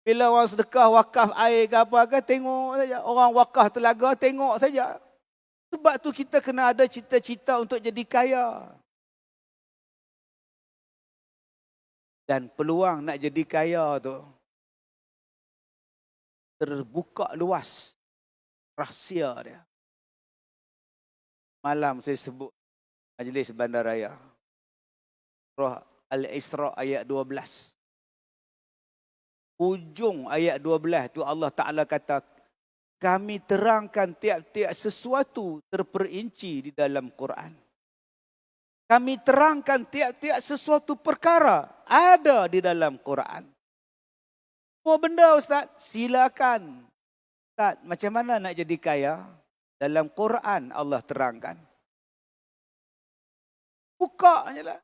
Bila orang sedekah, wakaf air ke apa ke, tengok saja. Orang wakaf telaga, tengok saja. Sebab tu kita kena ada cita-cita untuk jadi kaya. Dan peluang nak jadi kaya tu terbuka luas. Rahsia dia. Malam saya sebut majlis bandaraya. Surah Al-Isra ayat 12. Ujung ayat 12 tu Allah Ta'ala kata, kami terangkan tiap-tiap sesuatu terperinci di dalam Quran. Kami terangkan tiap-tiap sesuatu perkara ada di dalam Quran. Semua benda Ustaz, silakan. Ustaz, macam mana nak jadi kaya? Dalam Quran Allah terangkan. Buka je lah.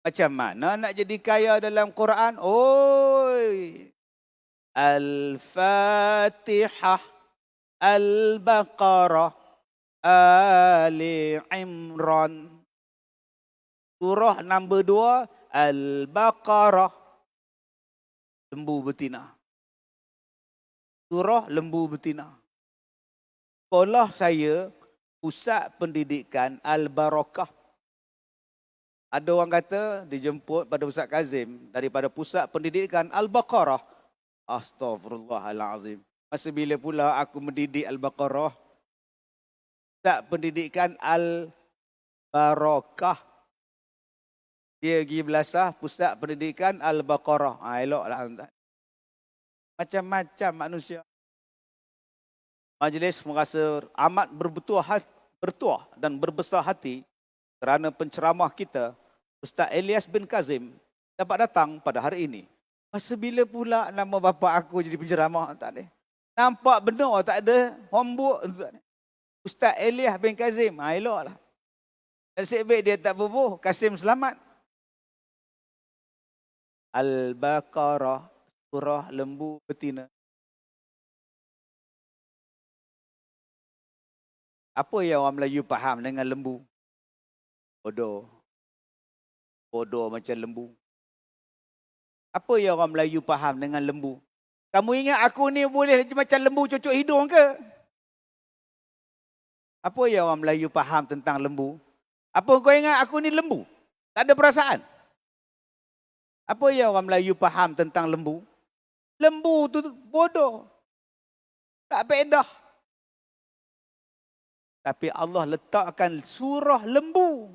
Macam mana nak jadi kaya dalam Quran? Oi. Al-Fatihah, Al-Baqarah, Ali Imran. Surah nombor 2, Al-Baqarah. Lembu betina. Surah lembu betina. Sekolah saya, Pusat Pendidikan Al-Barakah. Ada orang kata dijemput pada Ustaz Kazim daripada Pusat Pendidikan Al-Baqarah. Astaghfirullahalazim. Masa bila pula aku mendidik Al-Baqarah? Pusat Pendidikan Al-Barakah. Dia pergi belasah Pusat Pendidikan Al-Baqarah. Eloklah. Macam-macam manusia. Majlis merasa amat bertuah dan berbesar hati kerana penceramah kita, Ustaz Ilyas bin Kazim, dapat datang pada hari ini. Masa bila pula nama bapa aku jadi penceramah? Tak ada. Nampak benar tak ada homework. Ustaz Ilyas bin Kazim, eloklah. Nasib baik dia tak bubuh, Kasim selamat. Al-Baqarah, surah lembu betina. Apa yang orang Melayu faham dengan lembu? Bodoh. Bodoh macam lembu. Apa yang orang Melayu faham dengan lembu? Kamu ingat aku ni boleh macam lembu cucuk hidung ke? Apa yang orang Melayu faham tentang lembu? Apa kau ingat aku ni lembu? Tak ada perasaan. Apa yang orang Melayu faham tentang lembu? Lembu tu bodoh. Tak faedah. Tapi Allah letakkan surah lembu.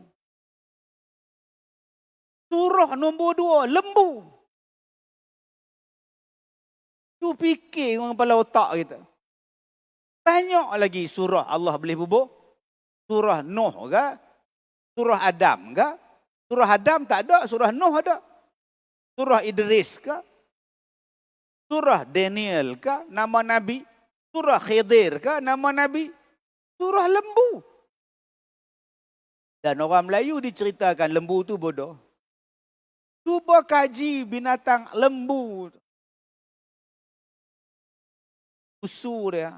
Surah nombor 2, lembu. Tu fikir dengan kepala otak kita. Banyak lagi surah Allah boleh bubuh. Surah Nuh ke? Surah Adam ke? Surah Adam tak ada, surah Nuh ada. Surah Idris ke? Surah Daniel ke? Nama Nabi. Surah Khidir ke? Nama Nabi. Surah lembu. Dan orang Melayu diceritakan lembu tu bodoh. Cuba kaji binatang lembu. Susu dia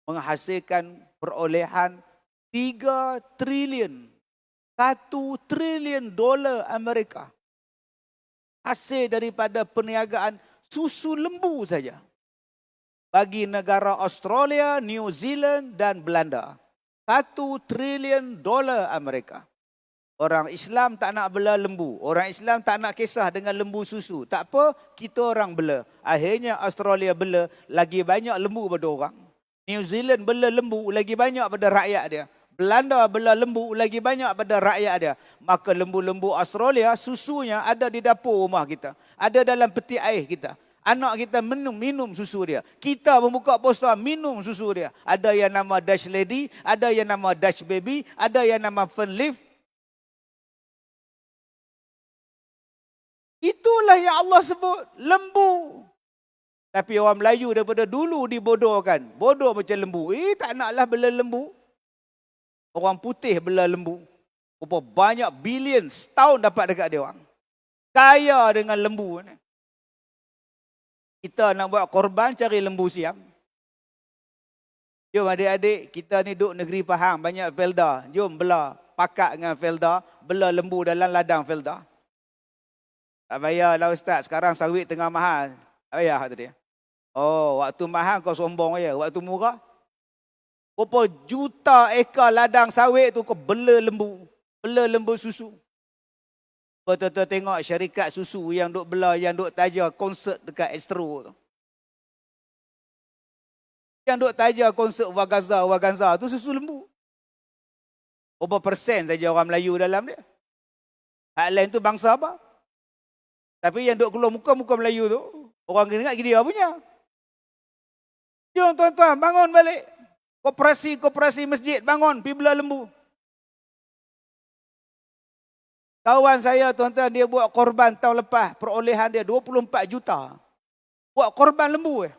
menghasilkan perolehan 3 trilion. 1 trilion dolar Amerika. Hasil daripada perniagaan susu lembu saja. Bagi negara Australia, New Zealand dan Belanda. 1 trilion dolar Amerika. Orang Islam tak nak bela lembu. Orang Islam tak nak kisah dengan lembu susu. Tak apa, kita orang bela. Akhirnya Australia bela, lagi banyak lembu pada orang. New Zealand bela lembu, lagi banyak pada rakyat dia. Belanda bela lembu, lagi banyak pada rakyat dia. Maka lembu-lembu Australia, susunya ada di dapur rumah kita. Ada dalam peti air kita. Anak kita minum susu dia. Kita membuka poster minum susu dia. Ada yang nama Dutch Lady, ada yang nama Dutch Baby, ada yang nama Fernleaf. Itulah yang Allah sebut lembu. Tapi orang Melayu daripada dulu dibodohkan. Bodoh macam lembu. Tak naklah bela lembu. Orang putih bela lembu. Berapa banyak bilion setahun dapat dekat dia orang. Kaya dengan lembu ni. Kita nak buat korban cari lembu siam. Jom adik-adik, kita ni duduk negeri Pahang, banyak felda. Jom bela pakat dengan felda, bela lembu dalam ladang felda. Tak payahlah ustaz, sekarang sawit tengah mahal. Tak payah kata dia. Oh, waktu mahal kau sombong je, waktu murah. Berapa juta ekar ladang sawit tu kau bela lembu susu. Kau tengok syarikat susu yang duk bela, yang duk taja konsert dekat Astro tu. Yang duk taja konsert Waganza tu susu lembu. Berapa persen saja orang Melayu dalam dia. Hak lain tu bangsa apa? Tapi yang duk keluar muka Melayu tu, orang ingat dia punya. Jom tuan-tuan, bangun balik. Koperasi masjid, bangun, pergi bela lembu. Kawan saya tuan-tuan, dia buat korban tahun lepas. Perolehan dia 24 juta. Buat korban lembu.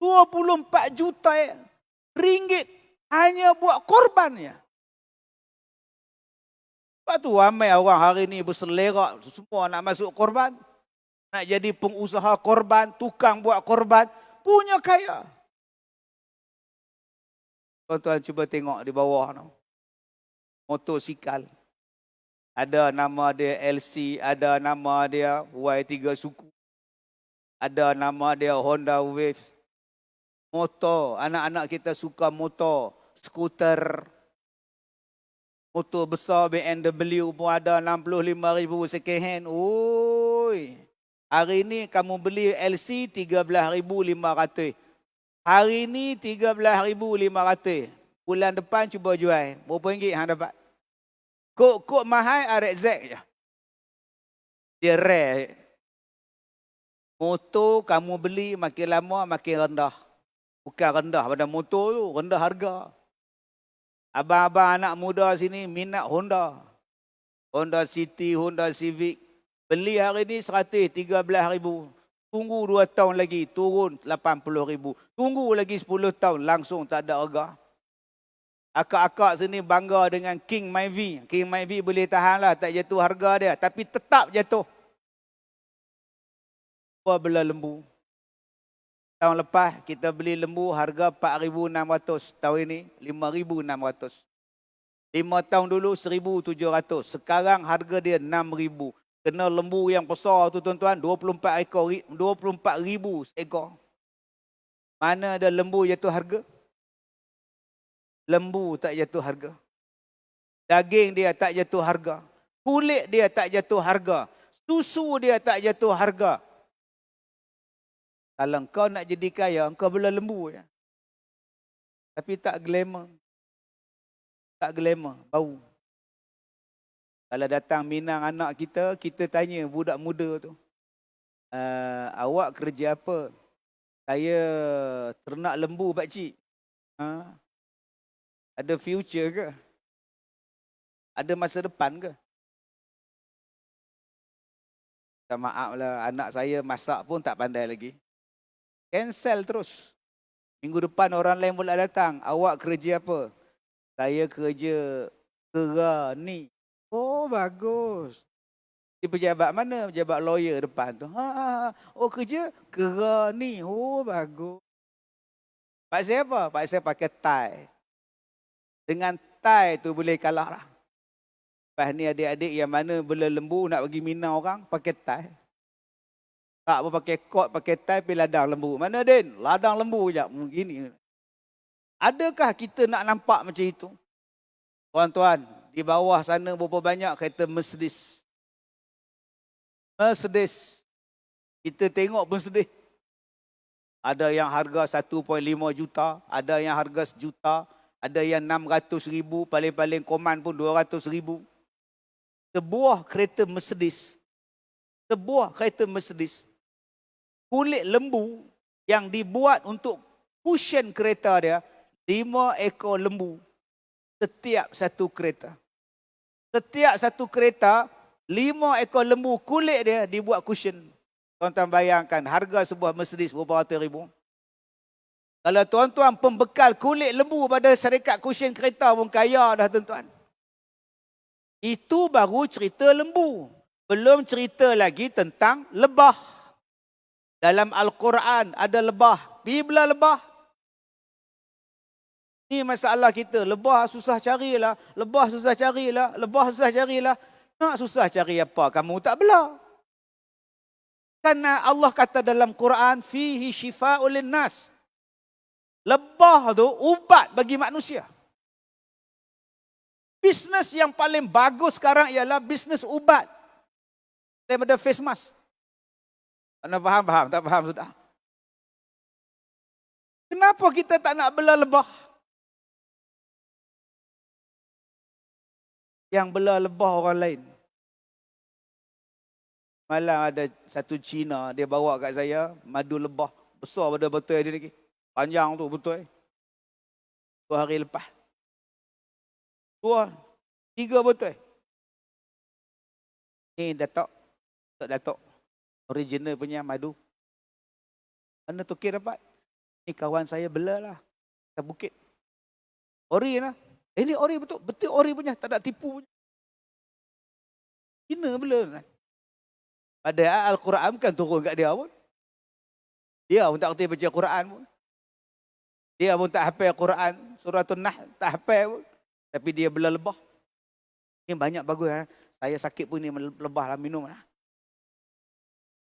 24 juta ringgit. Hanya buat korbannya. Sebab tu ramai orang hari ni berselerak. Semua nak masuk korban. Nak jadi pengusaha korban. Tukang buat korban. Punya kaya. Tuan-tuan cuba tengok di bawah tu. Motosikal. Ada nama dia LC, ada nama dia Y3 Suku. Ada nama dia Honda Wave. Motor, anak-anak kita suka motor, skuter. Motor besar BMW pun ada 65,000 second hand. Oi. Hari ni kamu beli LC 13,500. Hari ni 13,500. Bulan depan cuba jual. Berapa ringgit hang dapat? Kok mahal RX je. Dia rare. Motor kamu beli makin lama makin rendah. Bukan rendah pada motor tu, rendah harga. Abang-abang anak muda sini minat Honda. Honda City, Honda Civic. Beli hari ni 113,000. Tunggu 2 tahun lagi turun 80,000. Tunggu lagi 10 tahun langsung tak ada harga. Akak-akak sini bangga dengan King Myvi. King Myvi boleh tahanlah tak jatuh harga dia. Tapi tetap jatuh. Apa bela lembu? Tahun lepas kita beli lembu harga 4,600. Tahun ini 5,600. 5 tahun dulu 1,700. Sekarang harga dia 6,000. Kena lembu yang besar tu tuan-tuan 24 ekor, 24,000 ekor. Mana ada lembu jatuh harga? Lembu tak jatuh harga. Daging dia tak jatuh harga. Kulit dia tak jatuh harga. Susu dia tak jatuh harga. Kalau kau nak jadi kaya, kau bela lembu je. Tapi tak glamour. Tak glamour, bau. Kalau datang minang anak kita, kita tanya budak muda tu. Awak kerja apa? Saya ternak lembu pakcik. Ada future ke? Ada masa depan ke? Tak maaf lah, anak saya masak pun tak pandai lagi. Cancel terus. Minggu depan orang lain pula datang. Awak kerja apa? Saya kerja kera ni. Oh bagus. Di pejabat mana? Pejabat lawyer depan tu. Oh kerja kera ni. Oh bagus. Pak saya apa? Pak saya pakai tie. Dengan tie tu boleh kalah lah. Lepas ni adik-adik yang mana bela lembu nak bagi minang orang, pakai tie. Tak apa pakai kot, pakai tie, pergi ladang lembu. Mana Din? Ladang lembu je. Begini. Adakah kita nak nampak macam itu? Tuan-tuan, di bawah sana berapa banyak kereta Mercedes. Mercedes. Kita tengok pun sedih. Ada yang harga 1.5 juta, ada yang harga 1 juta. Ada yang 600,000, paling-paling koman pun 200,000. Sebuah kereta Mercedes. Sebuah kereta Mercedes. kulit lembu yang dibuat untuk cushion kereta dia, 5 ekor lembu setiap satu kereta. Setiap satu kereta, 5 ekor lembu kulit dia dibuat cushion. Tuan-tuan bayangkan harga sebuah Mercedes berapa ratus ribu. Kalau tuan-tuan pembekal kulit lembu pada syarikat cushion kereta pun kaya dah tuan-tuan. Itu baru cerita lembu. Belum cerita lagi tentang lebah. Dalam Al-Quran ada lebah. Pergi lebah. Ini masalah kita. Lebah susah carilah. Lebah susah carilah. Lebah susah carilah. Nak susah cari apa? Kamu tak belah. Karena Allah kata dalam Quran, fihi syifa'ul linnas. Lebah tu ubat bagi manusia. Bisnes yang paling bagus sekarang ialah bisnes ubat. Daripada face mask. Anda faham? Tak faham sudah? Kenapa kita tak nak belah lebah? Yang belah lebah orang lain. Malam ada satu Cina, dia bawa kat saya madu lebah. Besar pada betul dia lagi. Panjang tu betul. 2 hari lepas. 3 betul. Ni Datuk. Original punya madu. Mana Tukir dapat? Ni kawan saya bela lah. Ke bukit. Ori lah. Ini ori betul. Betul ori punya. Tak ada tipu punya. Cina bela. Padahal Al-Quran bukan turun kat dia pun. Dia pun tak kerti baca Quran pun. Dia pun tak hafal Quran. Suratul Nahl tak hafal pun. Tapi dia bela lebah. Ini banyak bagus. Saya sakit pun ni lebah lah minum lah.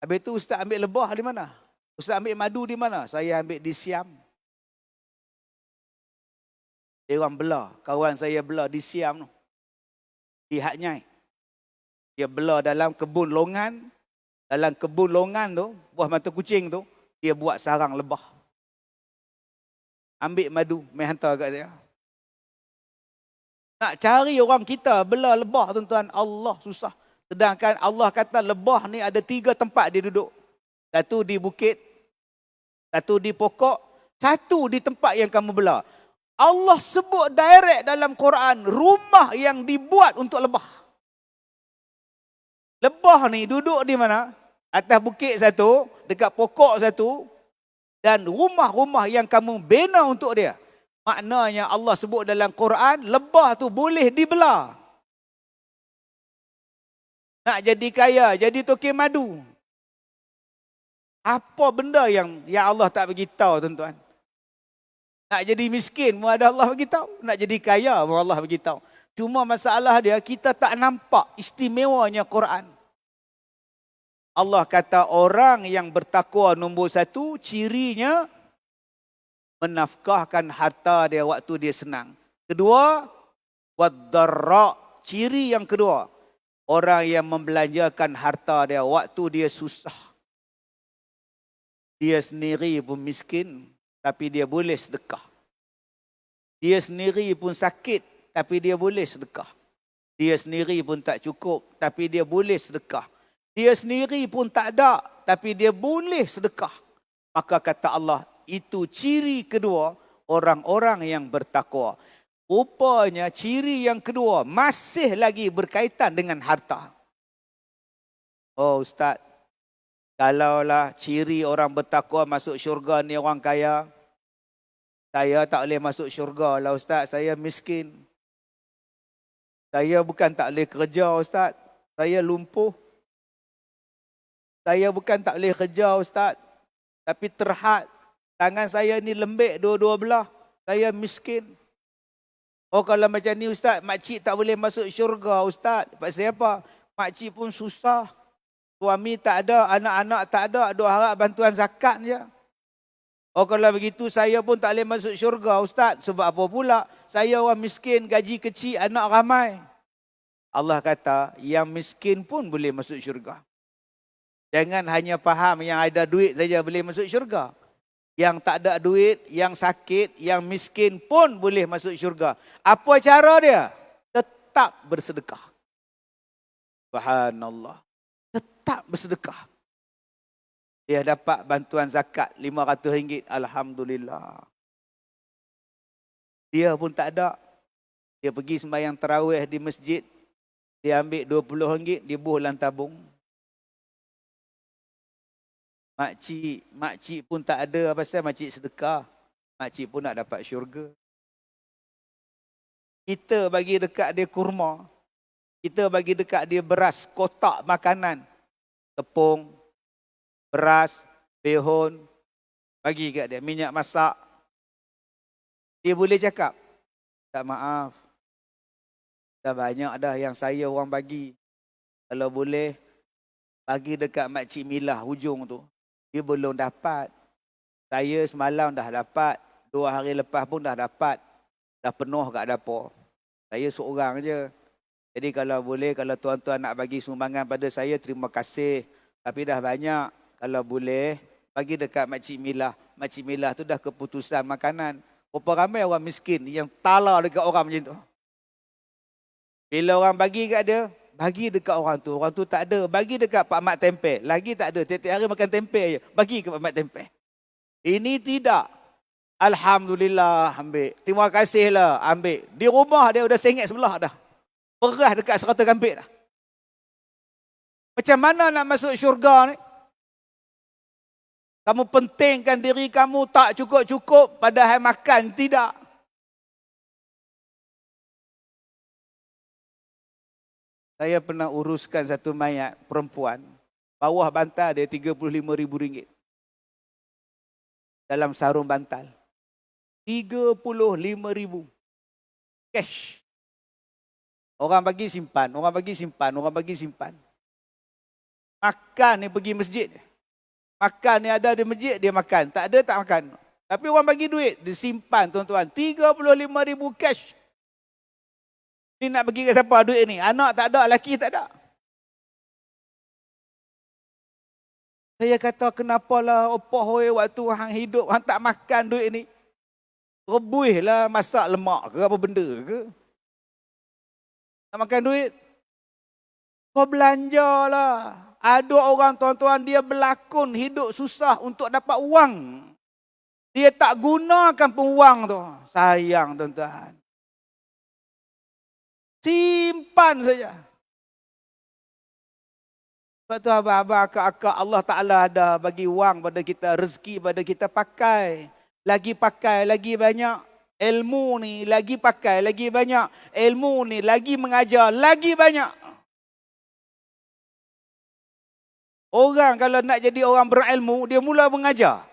Habis tu Ustaz ambil lebah di mana? Ustaz ambil madu di mana? Saya ambil di Siam. Dia orang belah. Kawan saya belah di Siam tu. Di Hat Nyai. Dia belah dalam kebun longan. Dalam kebun longan tu, buah mata kucing tu, dia buat sarang lebah. Ambil madu, main hantar kat saya. Nak cari orang kita belah lebah tuan-tuan, Allah susah. Sedangkan Allah kata lebah ni ada 3 tempat dia duduk. Satu di bukit, satu di pokok, satu di tempat yang kamu belah. Allah sebut direct dalam Quran, rumah yang dibuat untuk lebah. Lebah ni duduk di mana? Atas bukit satu, dekat pokok satu, dan rumah-rumah yang kamu bina untuk dia. Maknanya Allah sebut dalam Quran, lebah tu boleh dibelah. Nak jadi kaya, jadi tukir madu. Apa benda yang Allah tak beritahu tuan-tuan? Nak jadi miskin pun ada Allah beritahu. Nak jadi kaya pun Allah beritahu. Cuma masalah dia, kita tak nampak istimewanya Quran. Allah kata orang yang bertakwa nombor 1, cirinya menafkahkan harta dia waktu dia senang. Kedua, waddarra, ciri yang kedua, orang yang membelanjakan harta dia waktu dia susah. Dia sendiri pun miskin, tapi dia boleh sedekah. Dia sendiri pun sakit, tapi dia boleh sedekah. Dia sendiri pun tak cukup, tapi dia boleh sedekah. Dia sendiri pun tak ada, tapi dia boleh sedekah. Maka kata Allah, itu ciri kedua orang-orang yang bertakwa. Rupanya ciri yang kedua masih lagi berkaitan dengan harta. Oh Ustaz, kalaulah ciri orang bertakwa masuk syurga ni orang kaya, saya tak boleh masuk syurga lah Ustaz, saya miskin. Saya bukan tak boleh kerja Ustaz, saya lumpuh. Saya bukan tak boleh kerja Ustaz, tapi terhad. Tangan saya ni lembik dua-dua belah. Saya miskin. Oh kalau macam ni Ustaz, makcik tak boleh masuk syurga Ustaz. Pasal apa? Makcik pun susah. Suami tak ada, anak-anak tak ada. Duk harap bantuan zakat je. Oh kalau begitu saya pun tak boleh masuk syurga Ustaz. Sebab apa pula? Saya orang miskin, gaji kecil, anak ramai. Allah kata, yang miskin pun boleh masuk syurga. Jangan hanya faham yang ada duit saja boleh masuk syurga. Yang tak ada duit, yang sakit, yang miskin pun boleh masuk syurga. Apa cara dia? Tetap bersedekah. Subhanallah. Tetap bersedekah. Dia dapat bantuan zakat RM500. Alhamdulillah. Dia pun tak ada. Dia pergi sembahyang tarawih di masjid. Dia ambil RM20, dia buh dalam tabung. Makcik pun tak ada pasal makcik sedekah. Makcik pun nak dapat syurga. Kita bagi dekat dia kurma. Kita bagi dekat dia beras, kotak makanan. Tepung, beras, behon. Bagi kat dia, minyak masak. Dia boleh cakap, tak maaf. Dah banyak dah yang saya orang bagi. Kalau boleh, bagi dekat Makcik Milah hujung tu. Dia belum dapat. Saya semalam dah dapat. 2 hari lepas pun dah dapat. Dah penuh kat dapur. Saya seorang je. Jadi kalau boleh, kalau tuan-tuan nak bagi sumbangan pada saya, terima kasih. Tapi dah banyak. Kalau boleh, bagi dekat Makcik Milah. Makcik Milah tu dah keputusan makanan. Berapa ramai orang miskin yang tala dekat orang macam tu. Bila orang bagi kat dia, bagi dekat orang tu. Orang tu tak ada. Bagi dekat Pak Mat Tempeh. Lagi tak ada. Tiap-tiap hari makan tempeh je. Bagi ke Pak Mat Tempeh. Ini tidak. Alhamdulillah ambil. Terima kasihlah ambil. Di rumah dia udah sengit sebelah dah. Perah dekat serata gampit dah. Macam mana nak masuk syurga ni? Kamu pentingkan diri kamu tak cukup-cukup padahal makan. Tidak. Saya pernah uruskan satu mayat perempuan. Bawah bantal dia RM35,000. Dalam sarung bantal. RM35,000. Cash. Orang bagi simpan, orang bagi simpan, orang bagi simpan. Makan ni pergi masjid. Makan ni ada di masjid, dia makan. Tak ada, tak makan. Tapi orang bagi duit, dia simpan tuan-tuan. RM35,000 cash. Ni nak bagi ke siapa duit ni? Anak tak ada, lelaki tak ada. Saya kata, kenapalah opah waktu hang hidup, hang tak makan duit ni. Rebuihlah masak lemak ke apa benda ke. Nak makan duit? Kau belanjalah. Ada orang tuan-tuan, dia berlakon hidup susah untuk dapat wang. Dia tak gunakan pun wang tu. Sayang tuan-tuan. Simpan saja. Sebab tu abang-abang, akak-akak, Allah Ta'ala ada bagi wang pada kita, rezeki pada kita pakai. Lagi pakai, lagi banyak. Ilmu ni lagi pakai, lagi banyak. Ilmu ni lagi mengajar, lagi banyak. Orang kalau nak jadi orang berilmu, dia mula mengajar.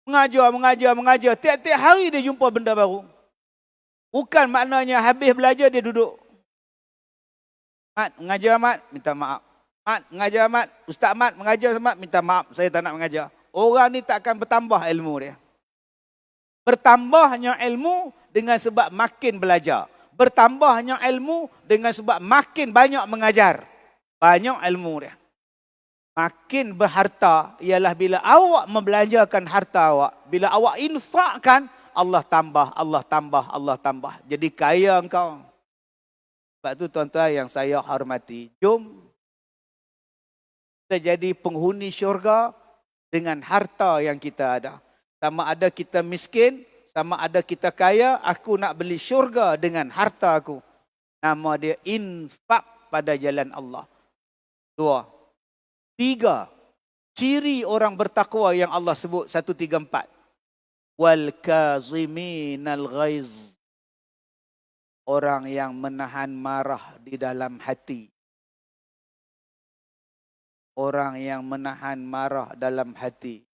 Mengajar. Tiap-tiap hari dia jumpa benda baru. Bukan maknanya habis belajar dia duduk. Mat, mengajar Mat, minta maaf. Mat, mengajar Mat. Ustaz Mat, mengajar Mat, minta maaf. Saya tak nak mengajar. Orang ni tak akan bertambah ilmu dia. Bertambahnya ilmu dengan sebab makin belajar. Bertambahnya ilmu dengan sebab makin banyak mengajar. Banyak ilmu dia. Makin berharta ialah bila awak membelanjakan harta awak. Bila awak infakkan, Allah tambah, Allah tambah, Allah tambah. Jadi kaya engkau. Sebab tu tuan-tuan yang saya hormati, jom kita jadi penghuni syurga dengan harta yang kita ada. Sama ada kita miskin, sama ada kita kaya, aku nak beli syurga dengan harta aku. Nama dia infak pada jalan Allah. 2. 3. Ciri orang bertakwa yang Allah sebut 1, 3, 4. Wal kaziminal ghaiz. Orang yang menahan marah di dalam hati. Orang yang menahan marah dalam hati.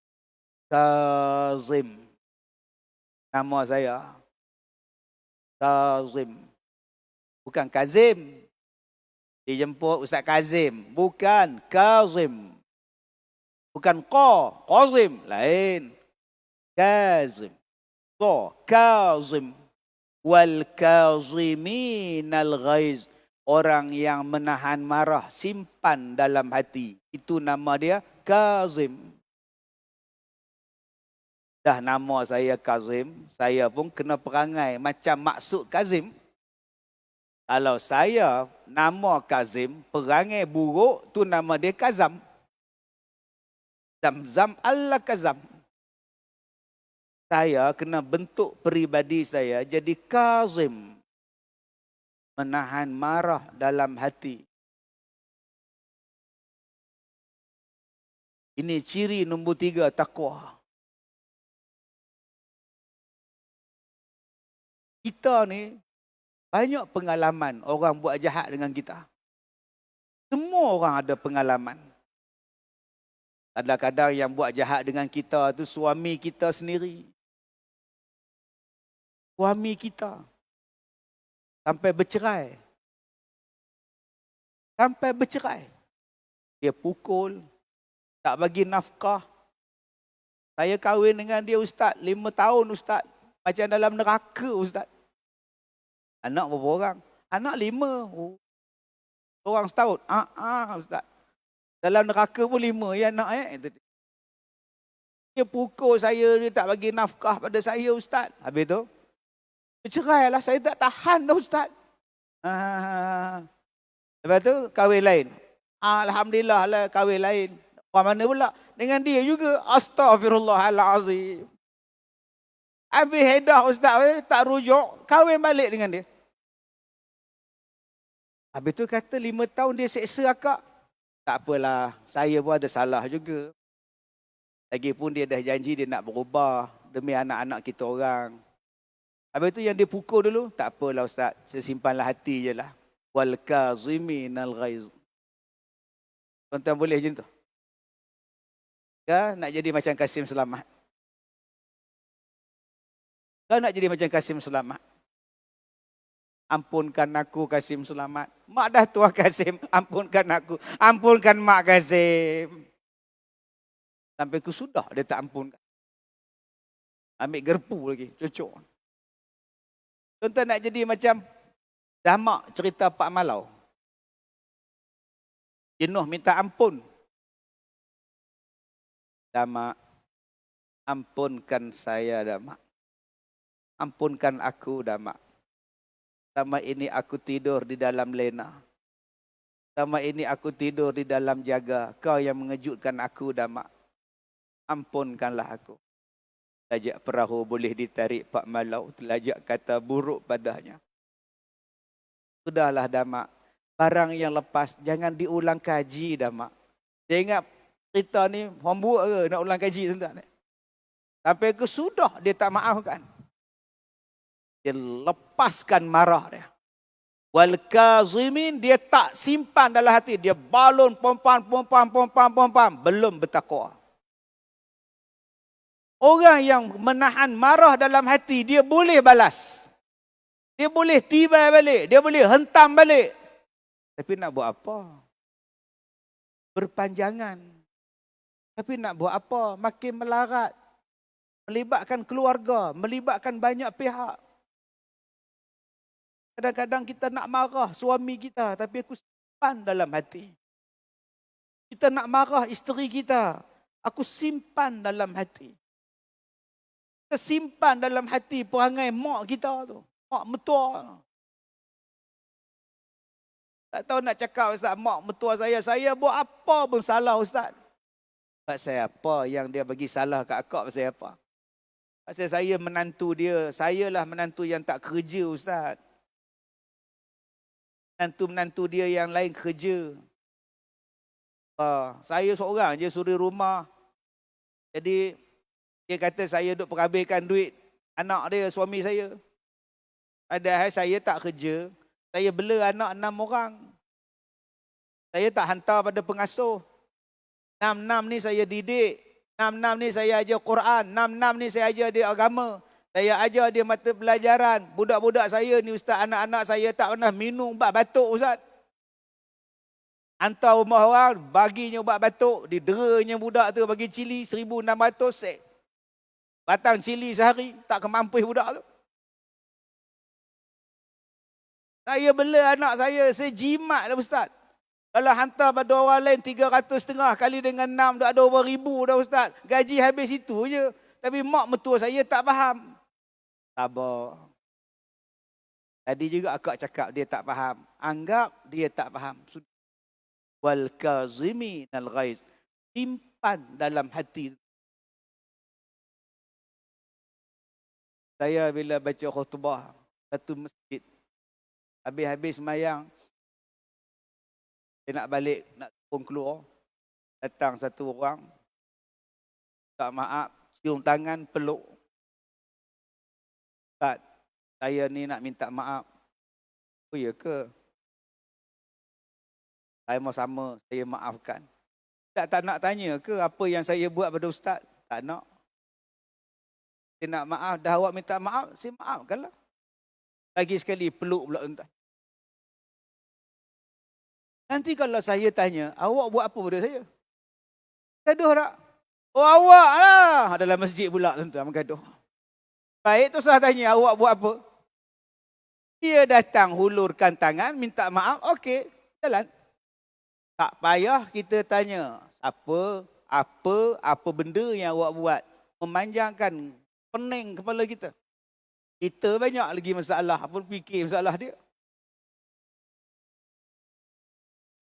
Kazim. Nama saya. Kazim. Bukan Kazim. Dijemput Ustaz Kazim. Bukan Kazim. Bukan Qazim. Lain. Kazim. Kazim. Wal kaziminal ghaiz. Orang yang menahan marah, simpan dalam hati. Itu nama dia Kazim. Dah nama saya Kazim, saya pun kena perangai macam maksud Kazim. Kalau saya nama Kazim, perangai buruk, tu nama dia Kazam. Zam-zam Allah kazam. Saya kena bentuk peribadi saya jadi kazim. Menahan marah dalam hati. Ini ciri nombor 3 takwa. Kita ni banyak pengalaman orang buat jahat dengan kita. Semua orang ada pengalaman. Kadang-kadang yang buat jahat dengan kita tu suami kita sendiri. Suami kita. Sampai bercerai. Sampai bercerai. Dia pukul. Tak bagi nafkah. Saya kahwin dengan dia ustaz. 5 tahun ustaz. Macam dalam neraka ustaz. Anak berapa orang? Anak 5. Oh. Orang setahun. Ustaz. Dalam neraka pun 5 ya anak Dia pukul saya, dia tak bagi nafkah pada saya ustaz. Habis tu bercerai lah, saya tak tahan dah ustaz. Lepas tu kahwin lain. Alhamdulillah lah kahwin lain. Orang mana pula? Dengan dia juga. Astaghfirullahalazim. Habis hedah ustaz, tak rujuk, kahwin balik dengan dia. Habis tu kata 5 tahun dia seksa akak. Tak apalah, saya pun ada salah juga. Lagipun dia dah janji dia nak berubah demi anak-anak kita orang. Habis tu yang dia pukul dulu, tak apalah ustaz, saya simpanlah hati je lah. Wal kaziminal ghaiz. Tuan-tuan boleh macam tu? Ke nak jadi macam Kasim Selamat? Ke nak jadi macam Kasim Selamat? Ampunkan aku Kasim Selamat. Mak dah tua Kasim, ampunkan aku. Ampunkan mak Kasim. Sampai ke sudah dia tak ampunkan. Ambil gerpu lagi, cucuk. Tuan-tuan nak jadi macam Damak cerita Pak Malau. Jenuh minta ampun. Damak, ampunkan saya Damak. Ampunkan aku Damak. Selama ini aku tidur di dalam lena. Selama ini aku tidur di dalam jaga. Kau yang mengejutkan aku Damak. Ampunkanlah aku. Telajak perahu boleh ditarik Pak Malau. Telajak kata buruk padanya. Sudahlah Damak. Barang yang lepas jangan diulang kaji Damak. Dia ingat cerita ni homework ke nak ulang kaji tuan-tuan. Sampai ke sudah dia tak maafkan. Dia lepaskan marah dia. Wal kazimin, dia tak simpan dalam hati. Dia balon pompam. Belum bertakwa. Orang yang menahan marah dalam hati, dia boleh balas. Dia boleh tibai balik. Dia boleh hentam balik. Tapi nak buat apa? Berpanjangan. Tapi nak buat apa? Makin melarat. Melibatkan keluarga. Melibatkan banyak pihak. Kadang-kadang kita nak marah suami kita, tapi aku simpan dalam hati. Kita nak marah isteri kita, aku simpan dalam hati. Kita simpan dalam hati perangai mak kita tu, mak mertua. Tak tahu nak cakap ustaz, mak mertua saya buat apa pun salah ustaz. Pasal apa yang dia bagi salah kat akak, pasal apa? Pasal saya menantu dia, sayalah menantu yang tak kerja ustaz. Menantu-menantu dia yang lain kerja. Saya seorang je suri rumah. Jadi dia kata saya duk perhabiskan duit anak dia, suami saya. Padahal saya tak kerja. Saya bela anak 6 orang. Saya tak hantar pada pengasuh. 6 ni saya didik. 6 ni saya ajar Quran. 6 ni saya ajar dia agama. Saya ajar dia mata pelajaran. Budak-budak saya ni ustaz, anak-anak saya tak pernah minum ubat batuk ustaz. Hantar rumah orang, baginya ubat batuk. Dideranya budak tu bagi cili 1,600 set. Batang cili sehari, tak kemampus budak tu. Saya bela anak saya jimat lah ustaz. Kalau hantar pada orang lain 300,500 kali dengan 6, dah ada over 1,000 dah ustaz. Gaji habis itu je. Tapi mak mertua saya tak faham. Sabar. Tadi juga akak cakap dia tak faham. Anggap dia tak faham. Wal kaziminal ghaiz. simpan dalam hati. Saya bila baca khutbah satu masjid, habis-habis semayang, saya nak balik, nak turun keluar, datang satu orang, tak maaf, cium tangan, peluk. Ustaz, saya ni nak minta maaf. Oh ya ke? Saya mau sama, saya maafkan. Tak nak tanya ke apa yang saya buat pada Ustaz? Tak nak. Saya nak maaf, dah awak minta maaf, saya maafkanlah. Lagi sekali peluk pula tuan. Nanti kalau saya tanya, awak buat apa pada saya? Gaduh tak? Oh awak lah. Dalam masjid pula tuan-tuan menggaduh. Baik tu saya tanya, awak buat apa? Dia datang hulurkan tangan, minta maaf, okey, jalan. Tak payah kita tanya, apa benda yang awak buat. Memanjangkan pening kepala kita. Kita banyak lagi masalah, apa fikir masalah dia.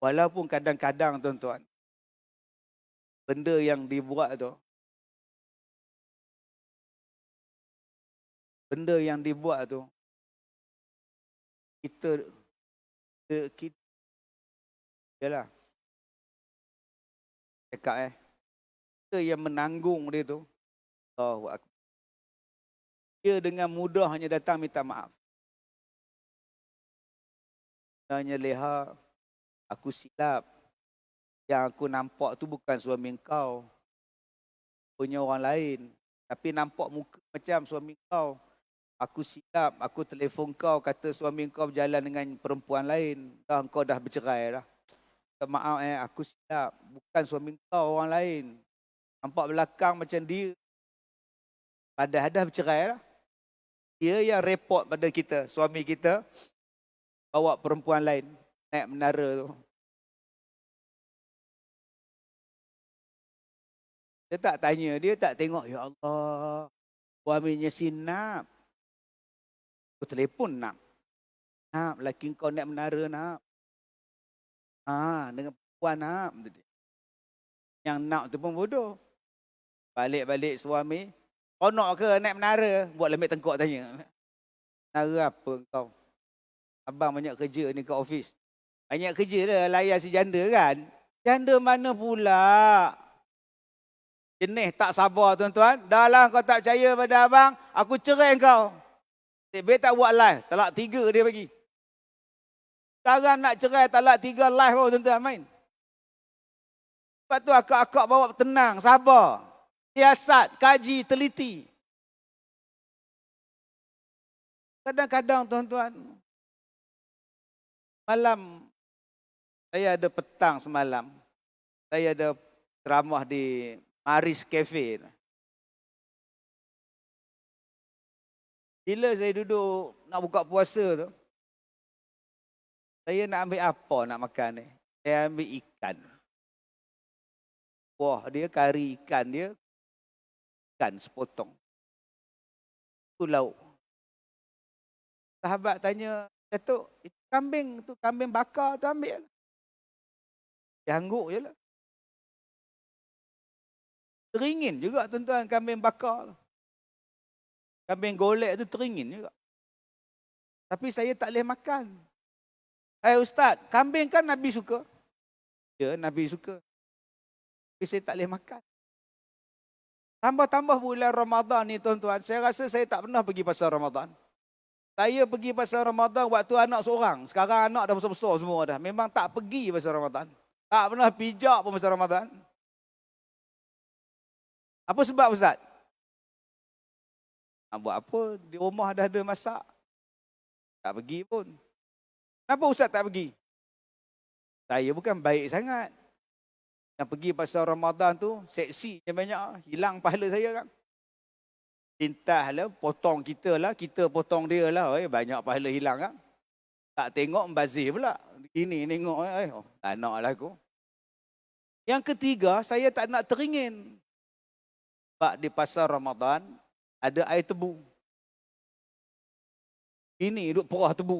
Walaupun kadang-kadang tuan-tuan, benda yang dibuat tu, kita yalah, cakap kita yang menanggung dia tu, Allahu Akbar. Dia dengan mudahnya datang minta maaf. Tanya Leha, aku silap. Yang aku nampak tu bukan suami kau, punya orang lain. Tapi nampak muka macam suami kau. Aku silap, aku telefon kau, kata suami kau berjalan dengan perempuan lain. Kau dah bercerai dah. Maaf aku silap, bukan suami kau, orang lain. Nampak belakang macam dia. Padahal dah bercerai dah. Dia yang report pada kita, suami kita bawa perempuan lain naik menara tu. Dia tak tanya, dia tak tengok, ya Allah, suaminya si Nap. Aku telefon Nap. Nap, lelaki kau naik menara Nap. Dengan perempuan Nap. Yang Nap tu pun bodoh. Balik-balik suami, konok ke naik menara? Buat lembik tengkok tanya. Menara apa kau? Abang banyak kerja ni kat office. Banyak kerja dah layan si janda kan? Janda mana pula? Jenis tak sabar tuan-tuan. Dah lah kau tak percaya pada abang, aku cerai kau. Dia tak buat live. Talak 3 dia bagi. Sekarang nak cerai talak 3 live baru tuan-tuan main. Sebab tu akak-akak bawa tenang, sabar. Siasat, kaji, teliti. Kadang-kadang tuan-tuan, malam, saya ada petang semalam, saya ada ceramah di Maris Cafe. Bila saya duduk nak buka puasa tu, saya nak ambil apa nak makan ni? Saya ambil ikan. Wah, dia kari ikan dia, ikan sepotong. Itu lauk. Sahabat tanya, Datuk, itu kambing tu, kambing bakar tu ambil. Dia angguk je lah. Teringin juga tuan-tuan kambing bakar. Kambing golek tu teringin juga. Tapi saya tak boleh makan. Ustaz, kambing kan Nabi suka. Ya, Nabi suka. Tapi saya tak boleh makan. Tambah-tambah bulan Ramadan ni tuan-tuan, saya rasa saya tak pernah pergi pasar Ramadan. Saya pergi pasar Ramadan waktu anak seorang. Sekarang anak dah besar-besar semua dah. Memang tak pergi pasar Ramadan. Tak pernah pijak pun pasar Ramadan. Apa sebab Ustaz? Nak buat apa? Di rumah dah ada masak. Tak pergi pun. Kenapa Ustaz tak pergi? Saya bukan baik sangat. Nak pergi pasal Ramadan tu, seksi je banyak. Hilang pahala saya kan. Tintah lah, potong kita lah, kita potong dia lah. Banyak pahala hilang kan. Tak tengok membazir pula. Ini tengok. Tak nak lah aku. Yang ketiga, saya tak nak teringin. Sebab di pasal Ramadan, ada air tebu. Ini duduk perah tebu.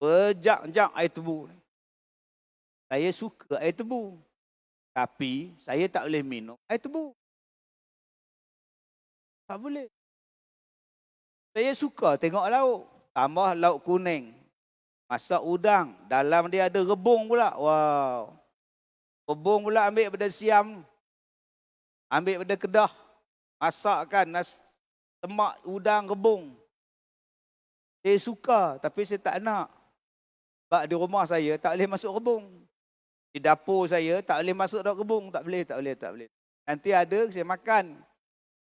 Berjak-jak air tebu. Saya suka air tebu. Tapi saya tak boleh minum air tebu. Tak boleh. Saya suka tengok lauk. Tambah lauk kuning. Masak udang. Dalam dia ada rebung pula. Wow. Rebung pula ambil pada siam. Ambil pada kedah. Masakkan lemak udang rebung. Saya suka tapi saya tak nak. Sebab di rumah saya tak boleh masuk rebung. Di dapur saya tak boleh masuk dalam rebung. Tak boleh. Nanti ada saya makan.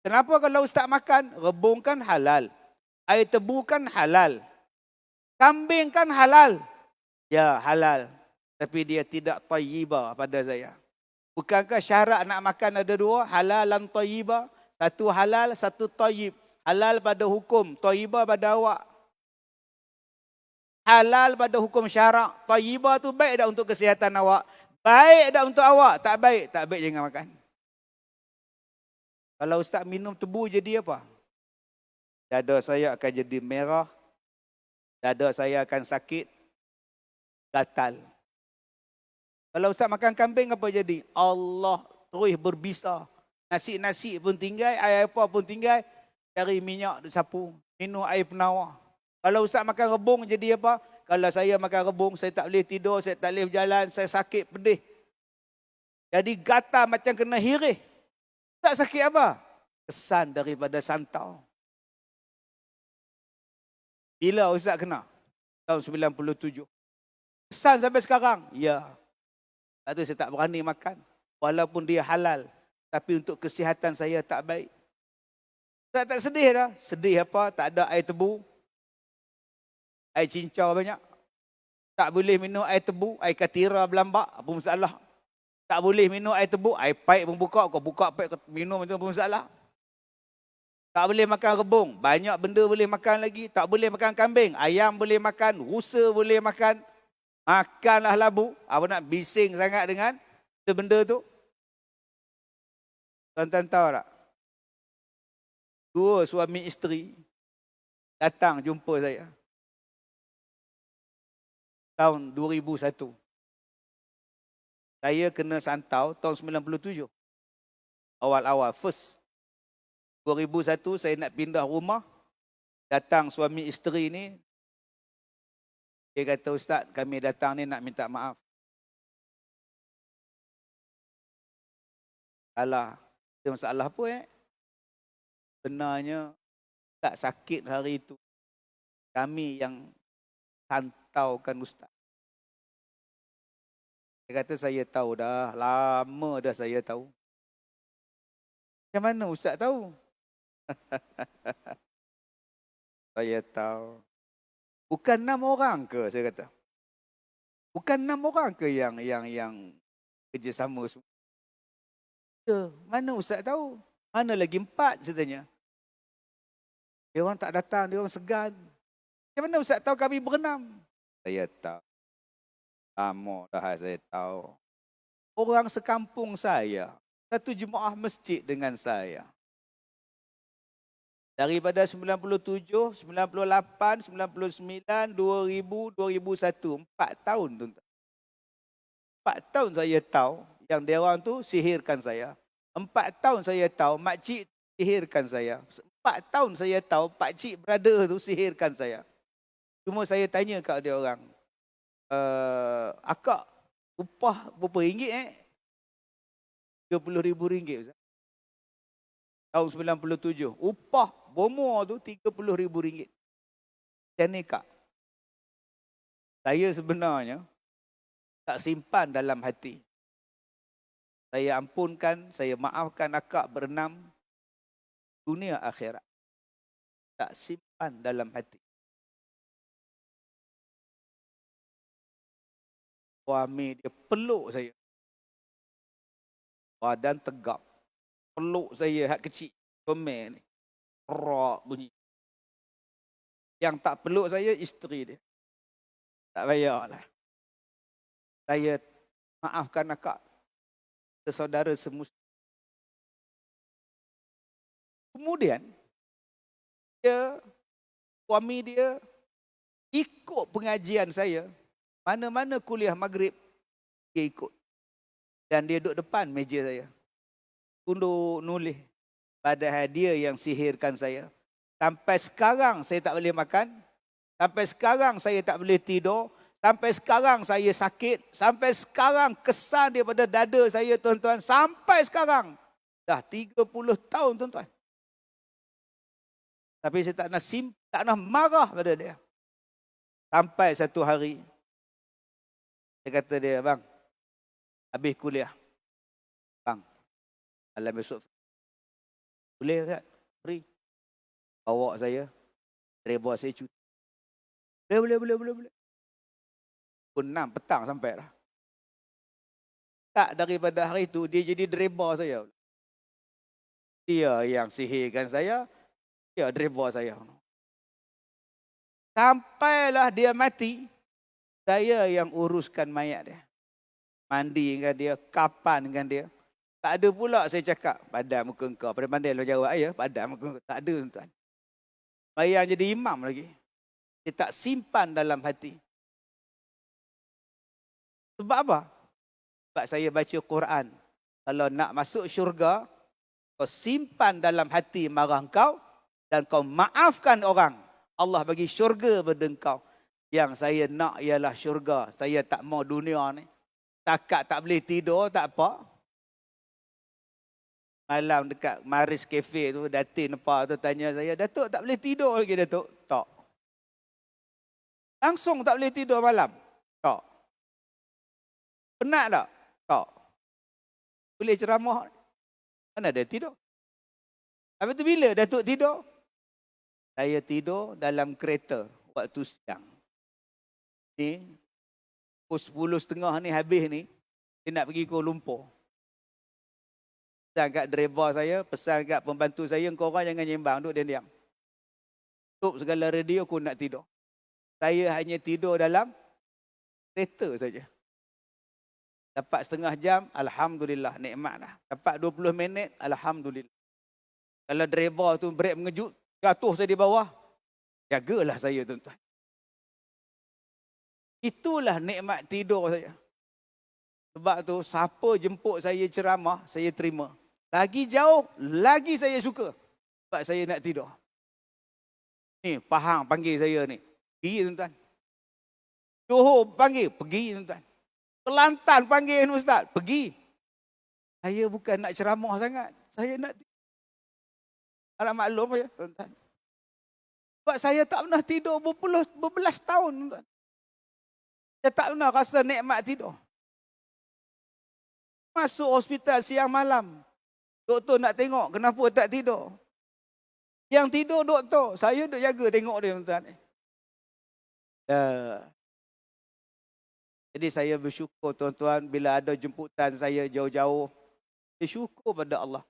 Kenapa kalau ustaz makan? Rebung kan halal. Air tebu kan halal. Kambing kan halal. Ya halal. Tapi dia tidak tayyibah pada saya. Bukankah syarat nak makan ada dua? Halal dan tayyibah. Satu halal, satu tayyib. Halal pada hukum, tayyibah pada awak. Halal pada hukum syarak. Tayyibah tu baik dah untuk kesihatan awak. Baik dah untuk awak. Tak baik jangan makan. Kalau ustaz minum tebu jadi apa? Dada saya akan jadi merah. Dada saya akan sakit. Gatal. Kalau ustaz makan kambing apa jadi? Allah terus berbisa. Nasi pun tinggal, air apa pun tinggal. Cari minyak sapu. Minum air penawar. Kalau ustaz makan rebung jadi apa? Kalau saya makan rebung, saya tak boleh tidur, saya tak boleh berjalan, saya sakit pedih. Jadi gatal macam kena hirih. Tak sakit apa? Kesan daripada santau. Bila ustaz kena? Tahun 97. Kesan sampai sekarang? Ya. Lepas tu saya tak berani makan. Walaupun dia halal. Tapi untuk kesihatan saya tak baik. Ustaz tak sedih dah. Sedih apa? Tak ada air tebu. Air cincau banyak. Tak boleh minum air tebu. Air katira berlambak. Apa masalah? Tak boleh minum air tebu. Air paip pun buka. Kau buka paip minum itu apa masalah? Tak boleh makan rebung. Banyak benda boleh makan lagi. Tak boleh makan kambing. Ayam boleh makan. Rusa boleh makan. Makanlah labu. Apa nak bising sangat dengan benda tu? Tuan-tuan tahu tak? Dua suami isteri datang jumpa saya. Tahun 2001. Saya kena santau tahun 97. Awal-awal, first. 2001 saya nak pindah rumah. Datang suami isteri ni. Dia kata, Ustaz, kami datang ni nak minta maaf. Alah, ada masalah apa Benarnya tak sakit hari itu. Kami yang santaukan Ustaz. Dia kata, saya tahu dah. Lama dah saya tahu. Macam mana Ustaz tahu? Saya tahu. Bukan 6 orang ke, saya kata. Bukan 6 orang ke yang kerjasama semua? Ya, mana Ustaz tahu? Mana lagi 4, saya tanya. Dia orang tak datang, dia orang segan. Macam mana Ustaz tahu kami berenam? Saya tahu. Lama dah saya tahu. Orang sekampung saya, satu jemaah masjid dengan saya. Daripada 97, 98, 99, 2000, 2001. 4 tahun tu. 4 tahun saya tahu yang dia orang tu sihirkan saya. 4 tahun saya tahu makcik sihirkan saya. 4 tahun saya tahu pakcik brother tu sihirkan saya. Cuma saya tanya kat dia orang. Akak upah berapa ringgit RM30,000 Ustaz. Tahun 97. Upah bomo tu RM30,000. Macam ni kak. Saya sebenarnya tak simpan dalam hati. Saya ampunkan, saya maafkan akak berenam dunia akhirat. Tak simpan dalam hati. Suami dia peluk saya. Badan tegap. Peluk saya hak kecil. Comel ni. Rak bunyi. Yang tak peluk saya isteri dia. Tak payahlah. Saya maafkan akak. Saudara semuslim. Kemudian suami dia ikut pengajian saya. Mana-mana kuliah maghrib, Dia ikut. Dan dia duduk depan meja saya. Tunduk nulis. Padahal dia yang sihirkan saya. Sampai sekarang saya tak boleh makan. Sampai sekarang saya tak boleh tidur. Sampai sekarang saya sakit. Sampai sekarang kesan daripada dada saya, tuan-tuan. Sampai sekarang. Dah 30 tahun, tuan-tuan. Tapi saya tak nak marah pada dia. Sampai satu hari, saya kata dia, bang, habis kuliah. Bang, malam besok. Boleh tak? Free. Bawa saya. Driver saya cuti. Boleh. Pukul 6 petang sampai lah. Tak, daripada hari itu, dia jadi driver saya. Dia yang sihirkan saya. Dia driver saya. Sampailah dia mati, saya yang uruskan mayat dia. Mandi dengan dia, kapan dengan dia. Tak ada pula saya cakap, padam muka engkau. Pandai-pandai lo jawab, ya, padam muka engkau. Tak ada, tuan. Bayang jadi imam lagi. Dia tak simpan dalam hati. Sebab apa? Sebab saya baca Quran. Kalau nak masuk syurga, kau simpan dalam hati marah kau dan kau maafkan orang. Allah bagi syurga pada engkau. Yang saya nak ialah syurga. Saya tak mau dunia ni. Takat tak boleh tidur, tak apa. Malam dekat Maris Cafe tu, Datin nampak tu tanya saya, Datuk tak boleh tidur lagi, Datuk? Tak. Langsung tak boleh tidur malam? Tak. Penat tak? Tak. Boleh ceramah? Mana ada tidur? Habis tu bila Datuk tidur? Saya tidur dalam kereta waktu siang. Ni, pukul 10.30 ni habis ni, dia nak pergi Kuala Lumpur. Pesan kat driver saya, pesan kat pembantu saya, kau orang jangan nyembang, duduk diam-diam. Tutup segala radio, aku nak tidur. Saya hanya tidur dalam kereta saja. Dapat setengah jam, Alhamdulillah, nikmat dah. Dapat 20 minit, Alhamdulillah. Kalau driver tu brek mengejut, jatuh saya di bawah, jagalah saya, tuan-tuan. Itulah nikmat tidur saya. Sebab tu, siapa jemput saya ceramah, saya terima. Lagi jauh, lagi saya suka. Sebab saya nak tidur. Ni, Pahang panggil saya ni. Pergi, tuan-tuan. Johor panggil, pergi, tuan-tuan. Kelantan panggil, Ustaz, pergi. Saya bukan nak ceramah sangat. Saya nak tidur. Anak maklum ya, tuan-tuan. Sebab saya tak pernah tidur berbelas tahun, tuan-tuan. Saya tak pernah rasa nikmat tidur. Masuk hospital siang malam. Doktor nak tengok kenapa tak tidur. Yang tidur doktor. Saya duk jaga tengok dia, tuan-tuan. Jadi saya bersyukur, tuan-tuan, bila ada jemputan saya jauh-jauh. Saya syukur pada Allah.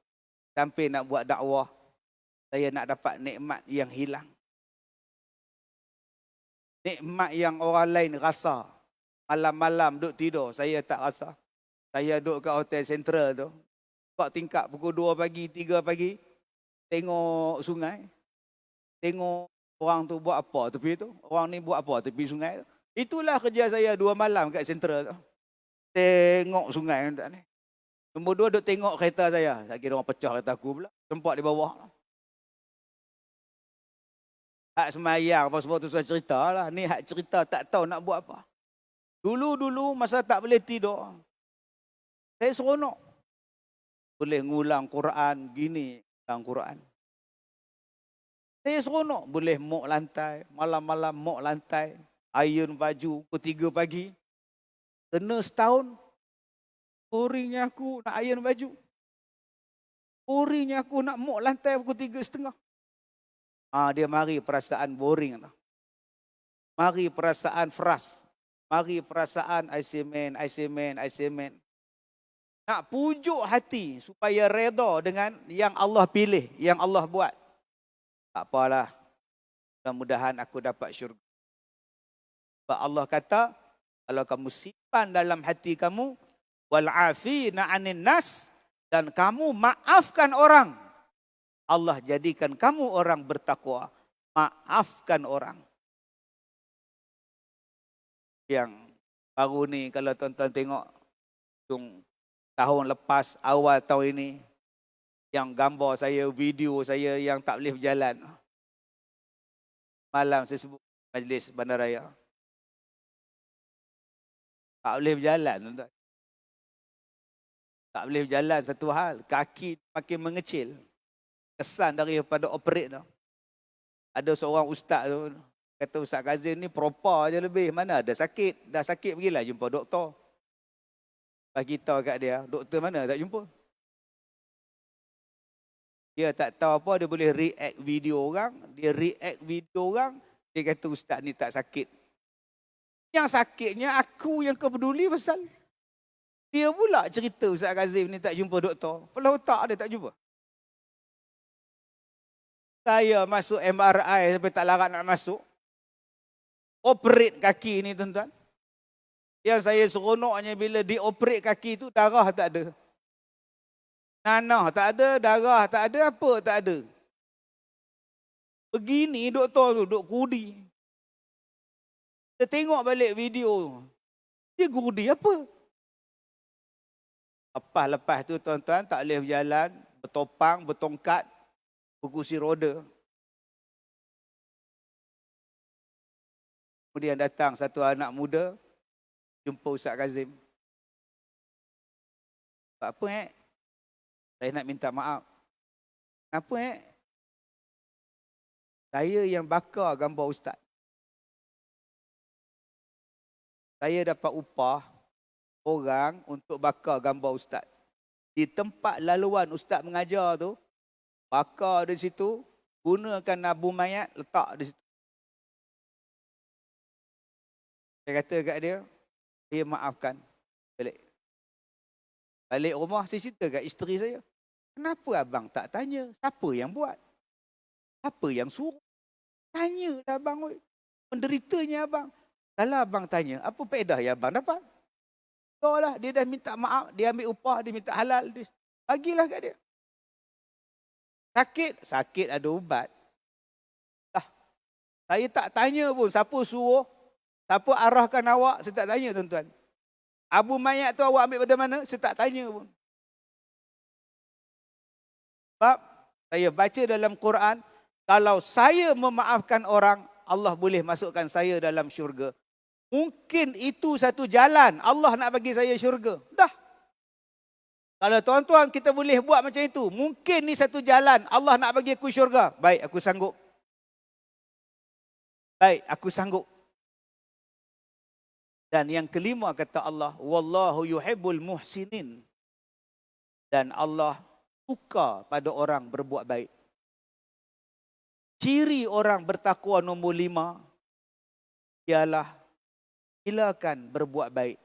Sampai nak buat dakwah. Saya nak dapat nikmat yang hilang. Nikmat yang orang lain rasa. Malam-malam duduk tidur, saya tak rasa. Saya duduk kat hotel Central tu. Kat tingkap pukul 2 pagi, 3 pagi. Tengok sungai. Tengok orang tu buat apa tepi tu. Orang ni buat apa tepi sungai tu. Itulah kerja saya 2 malam kat Central tu. Tengok sungai tu ni. Nombor 2 duduk tengok kereta saya. Saya kira orang pecah kereta aku pula. Tempat di bawah. Hak semayang apa sebab tu saya cerita lah. Ni hak cerita tak tahu nak buat apa. Dulu masa tak boleh tidur. Saya seronok. Boleh ngulang Quran gini. Ngulang Quran. Saya seronok. Boleh mok lantai. Malam-malam mok lantai. Iron baju pukul 3 pagi. Kena setahun. Boringnya aku nak iron baju. Boringnya aku nak mok lantai pukul 3.30. Dia mari perasaan boring. Mari perasaan frust. Mari perasaan I say man. Nak pujuk hati supaya reda dengan yang Allah pilih, yang Allah buat. Tak apalah. Mudah-mudahan aku dapat syurga. Sebab Allah kata, kalau kamu simpan dalam hati kamu, wal'afina 'anin nas, dan kamu maafkan orang, Allah jadikan kamu orang bertakwa. Maafkan orang. Yang baru ni kalau tuan-tuan tengok tahun lepas, awal tahun ini, yang gambar saya, video saya yang tak boleh berjalan. Malam saya sebut majlis bandaraya. Tak boleh berjalan, tuan-tuan. Tak boleh berjalan satu hal. Kaki makin mengecil. Kesan daripada operate tu. Ada seorang ustaz tu, kata Ustaz Kazim ni propa je lebih. Mana ada sakit. Dah sakit pergilah jumpa doktor. Bagi tahu kat dia, doktor mana tak jumpa. Dia tak tahu apa, dia boleh react video orang. Dia react video orang, dia kata ustaz ni tak sakit. Yang sakitnya aku yang kepeduli pasal. Dia pula cerita Ustaz Kazim ni tak jumpa doktor. Kepala otak dia tak jumpa. Saya masuk MRI sampai tak larat nak masuk. Operate kaki ni tuan-tuan. Yang saya seronoknya bila dioperate kaki tu darah tak ada. Nanah tak ada, darah tak ada, apa tak ada. Begini doktor tu, duk kudi. Kita tengok balik video. Dia kudi apa? Lepas tu tuan-tuan tak boleh berjalan, bertopang, bertongkat, berkursi roda. Kemudian datang satu anak muda, jumpa Ustaz Kazim. Apa Saya nak minta maaf. Kenapa Saya yang bakar gambar Ustaz. Saya dapat upah orang untuk bakar gambar Ustaz. Di tempat laluan Ustaz mengajar tu, bakar di situ, gunakan abu mayat, letak di situ. Saya kata kat dia, saya maafkan. Balik rumah, saya cerita kat isteri saya. Kenapa abang tak tanya? Siapa yang buat? Siapa yang suruh? Tanyalah abang. Penderitanya abang. Kalau abang tanya, apa faedah yang abang dapat? Lah, dia dah minta maaf, dia ambil upah, dia minta halal. Bagilah kat dia. Sakit ada ubat. Saya tak tanya pun siapa suruh, siapa arahkan awak, saya tak tanya tuan-tuan. Abu mayat tu awak ambil pada mana, saya tak tanya pun. Sebab saya baca dalam Quran, kalau saya memaafkan orang, Allah boleh masukkan saya dalam syurga. Mungkin itu satu jalan Allah nak bagi saya syurga. Dah. Kalau tuan-tuan kita boleh buat macam itu, mungkin ni satu jalan Allah nak bagi aku syurga. Baik, aku sanggup. Baik, aku sanggup. Dan yang kelima kata Allah, wallahu yuhibbul muhsinin. Dan Allah suka pada orang berbuat baik. Ciri orang bertakwa nombor 5 ialah silakan berbuat baik.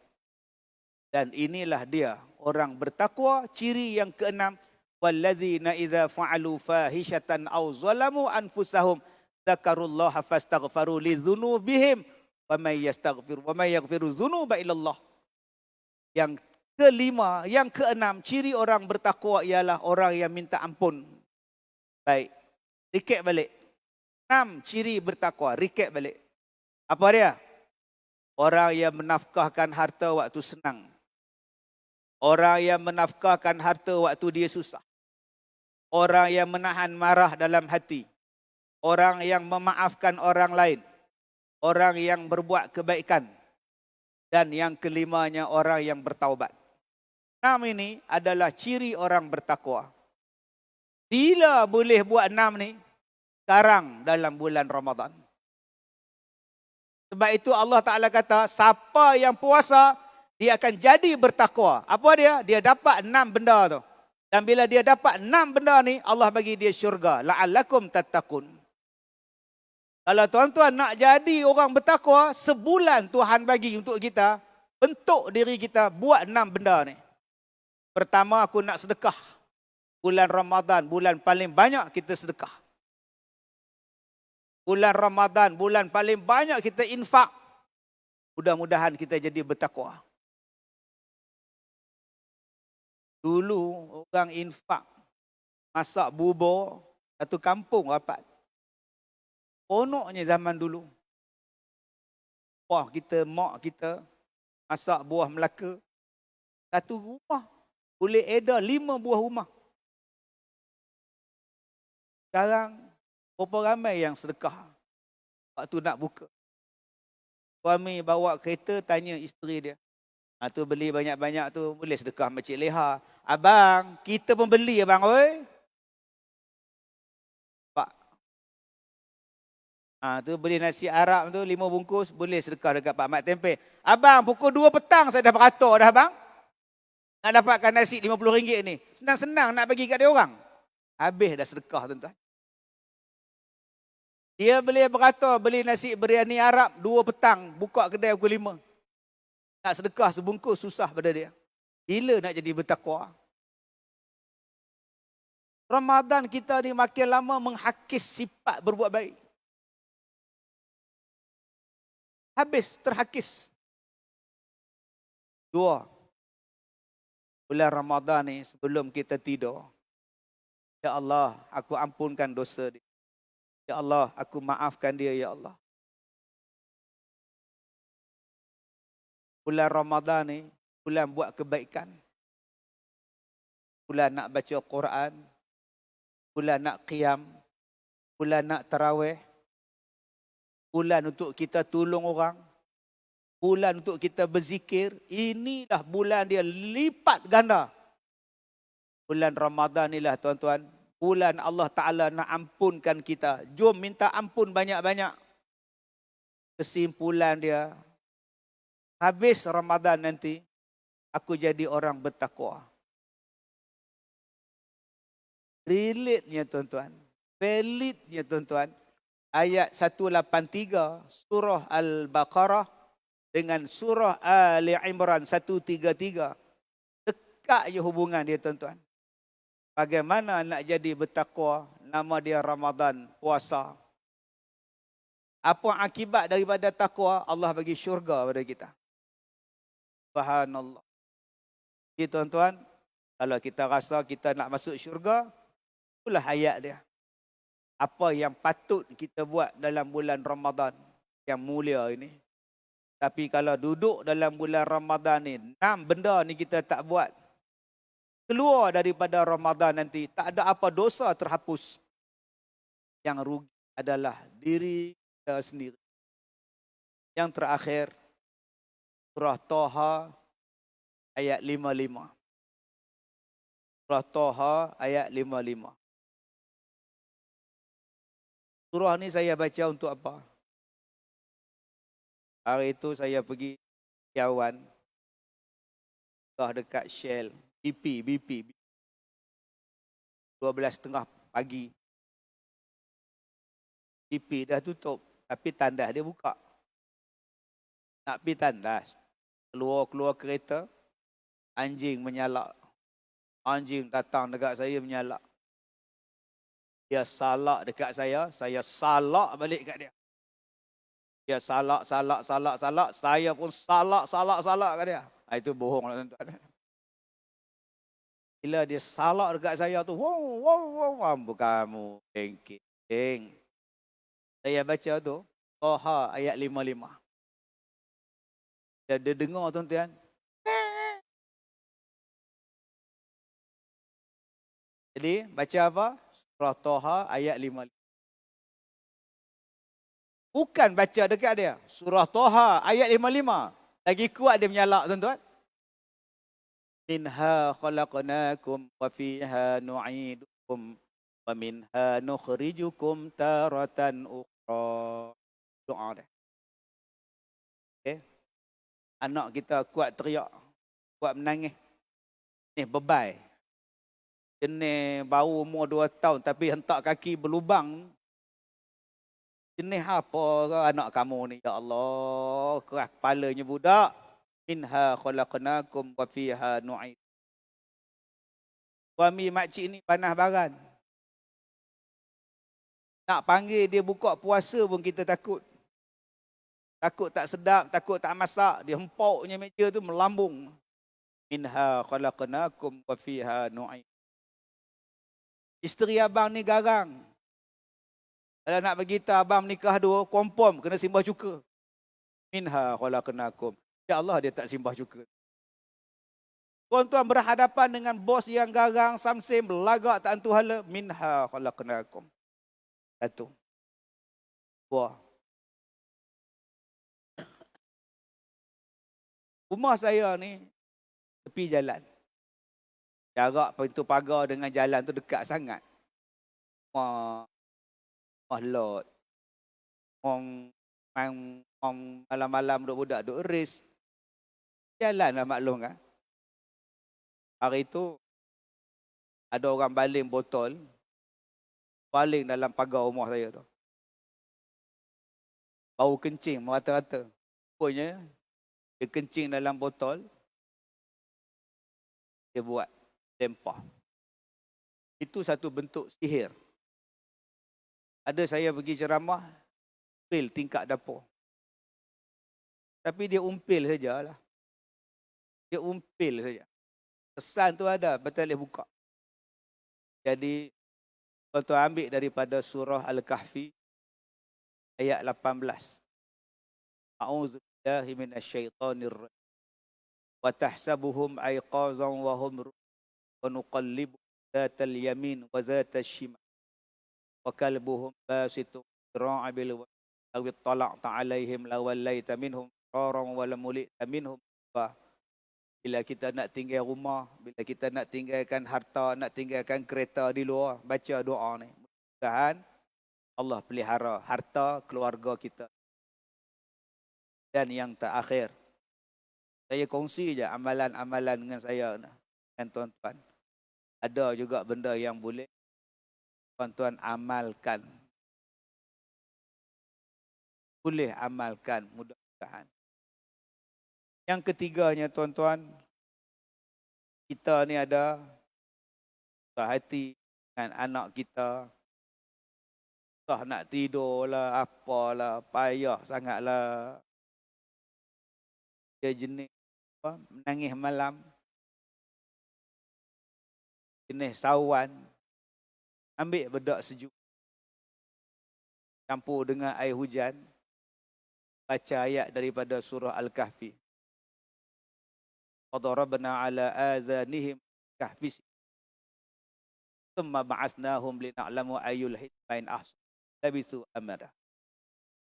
Dan inilah dia orang bertakwa. Ciri yang keenam, walladzina idza fa'alu fahishatan aw zalamu anfusahum dzakarullaha fastaghfaru lidzunubihim wa may yaghfiru dzunuba illallah. Yang kelima, yang keenam, ciri orang bertakwa ialah orang yang minta ampun. Baik, recap balik. 6 ciri bertakwa, recap balik. Apa dia? Orang yang menafkahkan harta waktu senang. Orang yang menafkahkan harta waktu dia susah. Orang yang menahan marah dalam hati. Orang yang memaafkan orang lain. Orang yang berbuat kebaikan. Dan yang kelimanya, orang yang bertaubat. 6 ini adalah ciri orang bertakwa. Bila boleh buat 6 ni? Sekarang dalam bulan Ramadan. Sebab itu Allah Ta'ala kata, siapa yang puasa, dia akan jadi bertakwa. Apa dia? Dia dapat 6 benda tu. Dan bila dia dapat 6 benda ni, Allah bagi dia syurga. La'allakum tattaqun. Kalau tuan-tuan nak jadi orang bertakwa, sebulan Tuhan bagi untuk kita, bentuk diri kita, buat 6 benda ni. Pertama, aku nak sedekah. Bulan Ramadan, bulan paling banyak kita sedekah. Bulan Ramadan, bulan paling banyak kita infak. Mudah-mudahan kita jadi bertakwa. Dulu orang infak, masak bubur, satu kampung rapat. Konoknya zaman dulu. Mak kita masak buah Melaka. Satu rumah boleh eda 5 buah rumah. Sekarang berapa ramai yang sedekah waktu nak buka. Suami bawa kereta tanya isteri dia. Tu beli banyak-banyak tu boleh sedekah Makcik Leha. Abang, kita pun beli abang oi. Pak. Tu beli nasi Arab tu 5 bungkus boleh sedekah dekat Pak Mat Tempe. Abang, pukul 2 petang saya dah beratur dah abang. Nak dapatkan nasi RM50 ni. Senang-senang nak bagi kat dia orang. Habis dah sedekah tuan-tuan. Dia boleh beratur beli nasi biryani Arab 2 petang. Buka kedai pukul 5. Nak sedekah sebungkus susah pada dia. Gila nak jadi bertakwa. Ramadan kita ni makin lama menghakis sifat berbuat baik. Habis, terhakis. 2. Bulan Ramadan ni sebelum kita tidur. Ya Allah, aku ampunkan dosa dia. Ya Allah, aku maafkan dia, ya Allah. Bulan Ramadan ni, bulan buat kebaikan. Bulan nak baca Quran. Bulan nak qiyam. Bulan nak tarawih. Bulan untuk kita tolong orang. Bulan untuk kita berzikir. Inilah bulan dia lipat ganda. Bulan Ramadan inilah tuan-tuan. Bulan Allah Ta'ala nak ampunkan kita. Jom minta ampun banyak-banyak. Kesimpulan dia. Habis Ramadan nanti. Aku jadi orang bertakwa. Relate-nya tuan-tuan. Valid-nya tuan-tuan. Ayat 183 surah Al-Baqarah dengan surah Ali Imran 133. Dekat je hubungan dia tuan-tuan. Bagaimana nak jadi bertakwa? Nama dia Ramadan, puasa. Apa akibat daripada takwa? Allah bagi syurga pada kita. Subhanallah. Jadi tuan-tuan, kalau kita rasa kita nak masuk syurga, itulah ayat dia. Apa yang patut kita buat dalam bulan Ramadan yang mulia ini. Tapi kalau duduk dalam bulan Ramadan ni, 6 benda ni kita tak buat. Keluar daripada Ramadan nanti, tak ada apa dosa terhapus. Yang rugi adalah diri kita sendiri. Yang terakhir, surah Taha ayat 55. Surah Taha ayat 55. Surah ni saya baca untuk apa? Hari itu saya pergi Yawan. Dekat Shell. BP. 12.30 pagi. BP dah tutup. Tapi tandas dia buka. Nak pergi tandas. Keluar kereta. Anjing menyalak. Anjing datang dekat saya menyalak. Dia salak dekat saya salak balik kat dia. Dia salak. Saya pun salak kat dia. Itu bohong lah tuan-tuan. Bila dia salak dekat saya tu, wow, ampun kamu, keng. Saya baca tu, Taha ayat 55. Dia dengar tuan-tuan. Jadi, baca apa? Surah Taha ayat 55. Bukan baca dekat dia. Surah Taha ayat 55. Lagi kuat dia menyalak tuan-tuan. Minha khalaqnakum wa fiha nu'idukum wa minha nukhrijukum taratan ukhra. Doa dia. Okay. Anak kita kuat teriak, kuat menangis. Ni bebai. Jenis baru umur 2 tahun tapi hentak kaki berlubang. Jenis apa ke anak kamu ni? Ya Allah, keras kepalanya budak. Minha khalaqnakum wa fiha nu'id. Suami makcik ni panah baran. Nak panggil dia buka puasa pun kita takut. Takut tak sedap, takut tak masak. Dia hempuknya meja tu melambung. Minha khalaqnakum wa fiha nu'id. Isteri abang ni garang. Kalau nak beritahu abang nikah 2, confirm kena simbah cuka. Minha khalaqnakum. Ya Allah dia tak simbah cuka. Tuan-tuan berhadapan dengan bos yang garang, samsim, belagak, tak antu hala. Minha khalaqnakum. Satu. Dua. Rumah saya ni tepi jalan. Jarak pintu pagar dengan jalan tu dekat sangat. Rumah lot. Orang malam-malam budak-budak duk race. Jalan lah maklum kan. Hari tu ada orang baling botol. Baling dalam pagar rumah saya tu. Bau kencing merata-rata. Rupanya dia kencing dalam botol. Dia buat lempah. Itu satu bentuk sihir. Ada saya pergi ceramah, umpil tingkat dapur. Tapi dia umpil sajalah. Dia umpil saja. Kesan tu ada, betul boleh buka. Jadi, tuan-tuan ambil daripada surah Al-Kahfi, ayat 18. A'udzubillahi minasyaitonir rajim. Wa tahsabuhum aiqazan wa hum wa nuqallibu dhatal yamin wa dhatal shimal. Wa kalbuhum basitu dhira'a bil aw ittala'ta 'alaihim lawallaita minhum fararan wa lamulita minhum. Bila kita nak tinggal rumah, bila kita nak tinggalkan harta, nak tinggalkan kereta di luar, baca doa ni. Mudah-mudahan Allah pelihara harta keluarga kita. Dan yang terakhir, saya kongsi je amalan-amalan dengan saya dan tuan-tuan. Ada juga benda yang boleh tuan-tuan amalkan. Boleh amalkan, mudah-mudahan. Yang ketiganya tuan-tuan, kita ni ada hati dengan anak kita. Tak nak tidur lah, apalah, payah sangatlah. Dia jenis menangis malam. Jenis sawan. Ambil bedak sejuk. Campur dengan air hujan. Baca ayat daripada surah Al-Kahfi. Qadarabna ala adhanihim kahfi. Thumma ba'athnahum lina'lamu ayyul hizbain ahsan. Labithu amada.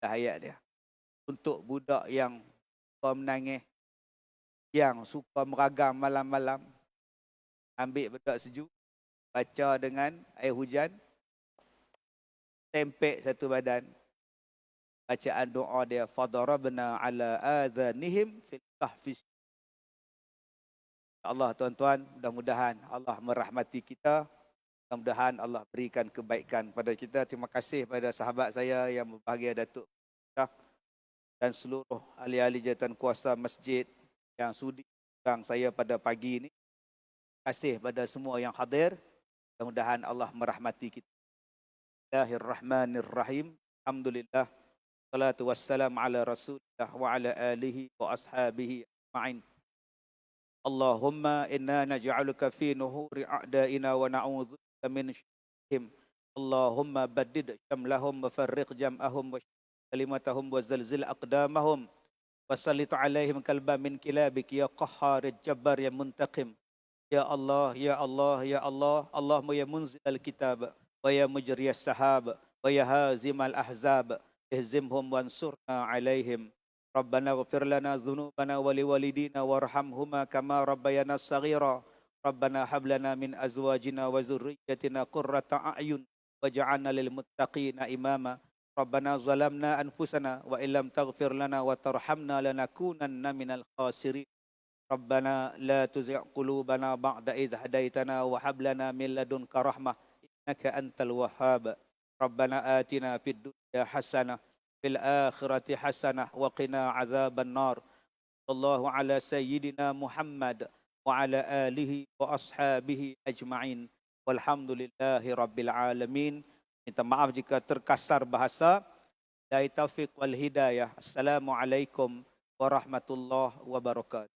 Ayat dia. Untuk budak yang suka menangis, yang suka meragam malam-malam, ambil bedak sejuk, baca dengan air hujan, tempek satu badan. Bacaan doa dia, fadarabna ala adhanihim fil kahfi. Allah tuan-tuan, mudah-mudahan Allah merahmati kita. Mudah-mudahan Allah berikan kebaikan pada kita. Terima kasih pada sahabat saya yang berbahagia, Datuk dan seluruh ahli-ahli jawatan kuasa masjid yang sudi undang saya pada pagi ini. Terima kasih pada semua yang hadir. Mudah-mudahan Allah merahmati kita. Bismillahirrahmanirrahim. Alhamdulillah. Salatu wassalamu ala Rasulillah wa ala alihi wa ashabihi ajma'in. Allahumma inna naj'aluka fi nuhuri a'daina wa na'udzubika min syarrihim. Allahumma baddid syamlahum wa farriq jam'ahum wa kalimatahum wa zalzil aqdamahum wa sallit alaihim kalba min kilabik ya qahhar ya jabbar ya muntaqim. Ya Allah, ya Allah, ya Allah. Allahumma ya munzil al-kitab wa ya mujriyas sahab wa ya hazimal ahzab ihzimhum wansurna alaihim. Rabbana ighfir lana dhunubana wa liwalidina warhamhuma kama rabbayana saghira. Rabbana hab lana min azwajina wa dhurriyyatina qurrata a'yun waj'alna lil muttaqina imama. Rabbana zalamna anfusana wa illam taghfir lana wa tarhamna lanakunanna minal khasirin. Rabbana la tuzigh qulubana ba'da idh hadaitana wa hab lana min ladunka rahmah innaka antal wahhab. Rabbana atina fid dunya hasanah fil akhirati hasanah wa qina adzaban nar. Sallallahu ala sayyidina Muhammad wa ala alihi wa ashabihi ajma'in. Walhamdulillahi rabbil alamin. Minta maaf jika terkasar bahasa. Billahi taufiq wal hidayah. Assalamualaikum warahmatullahi wabarakatuh.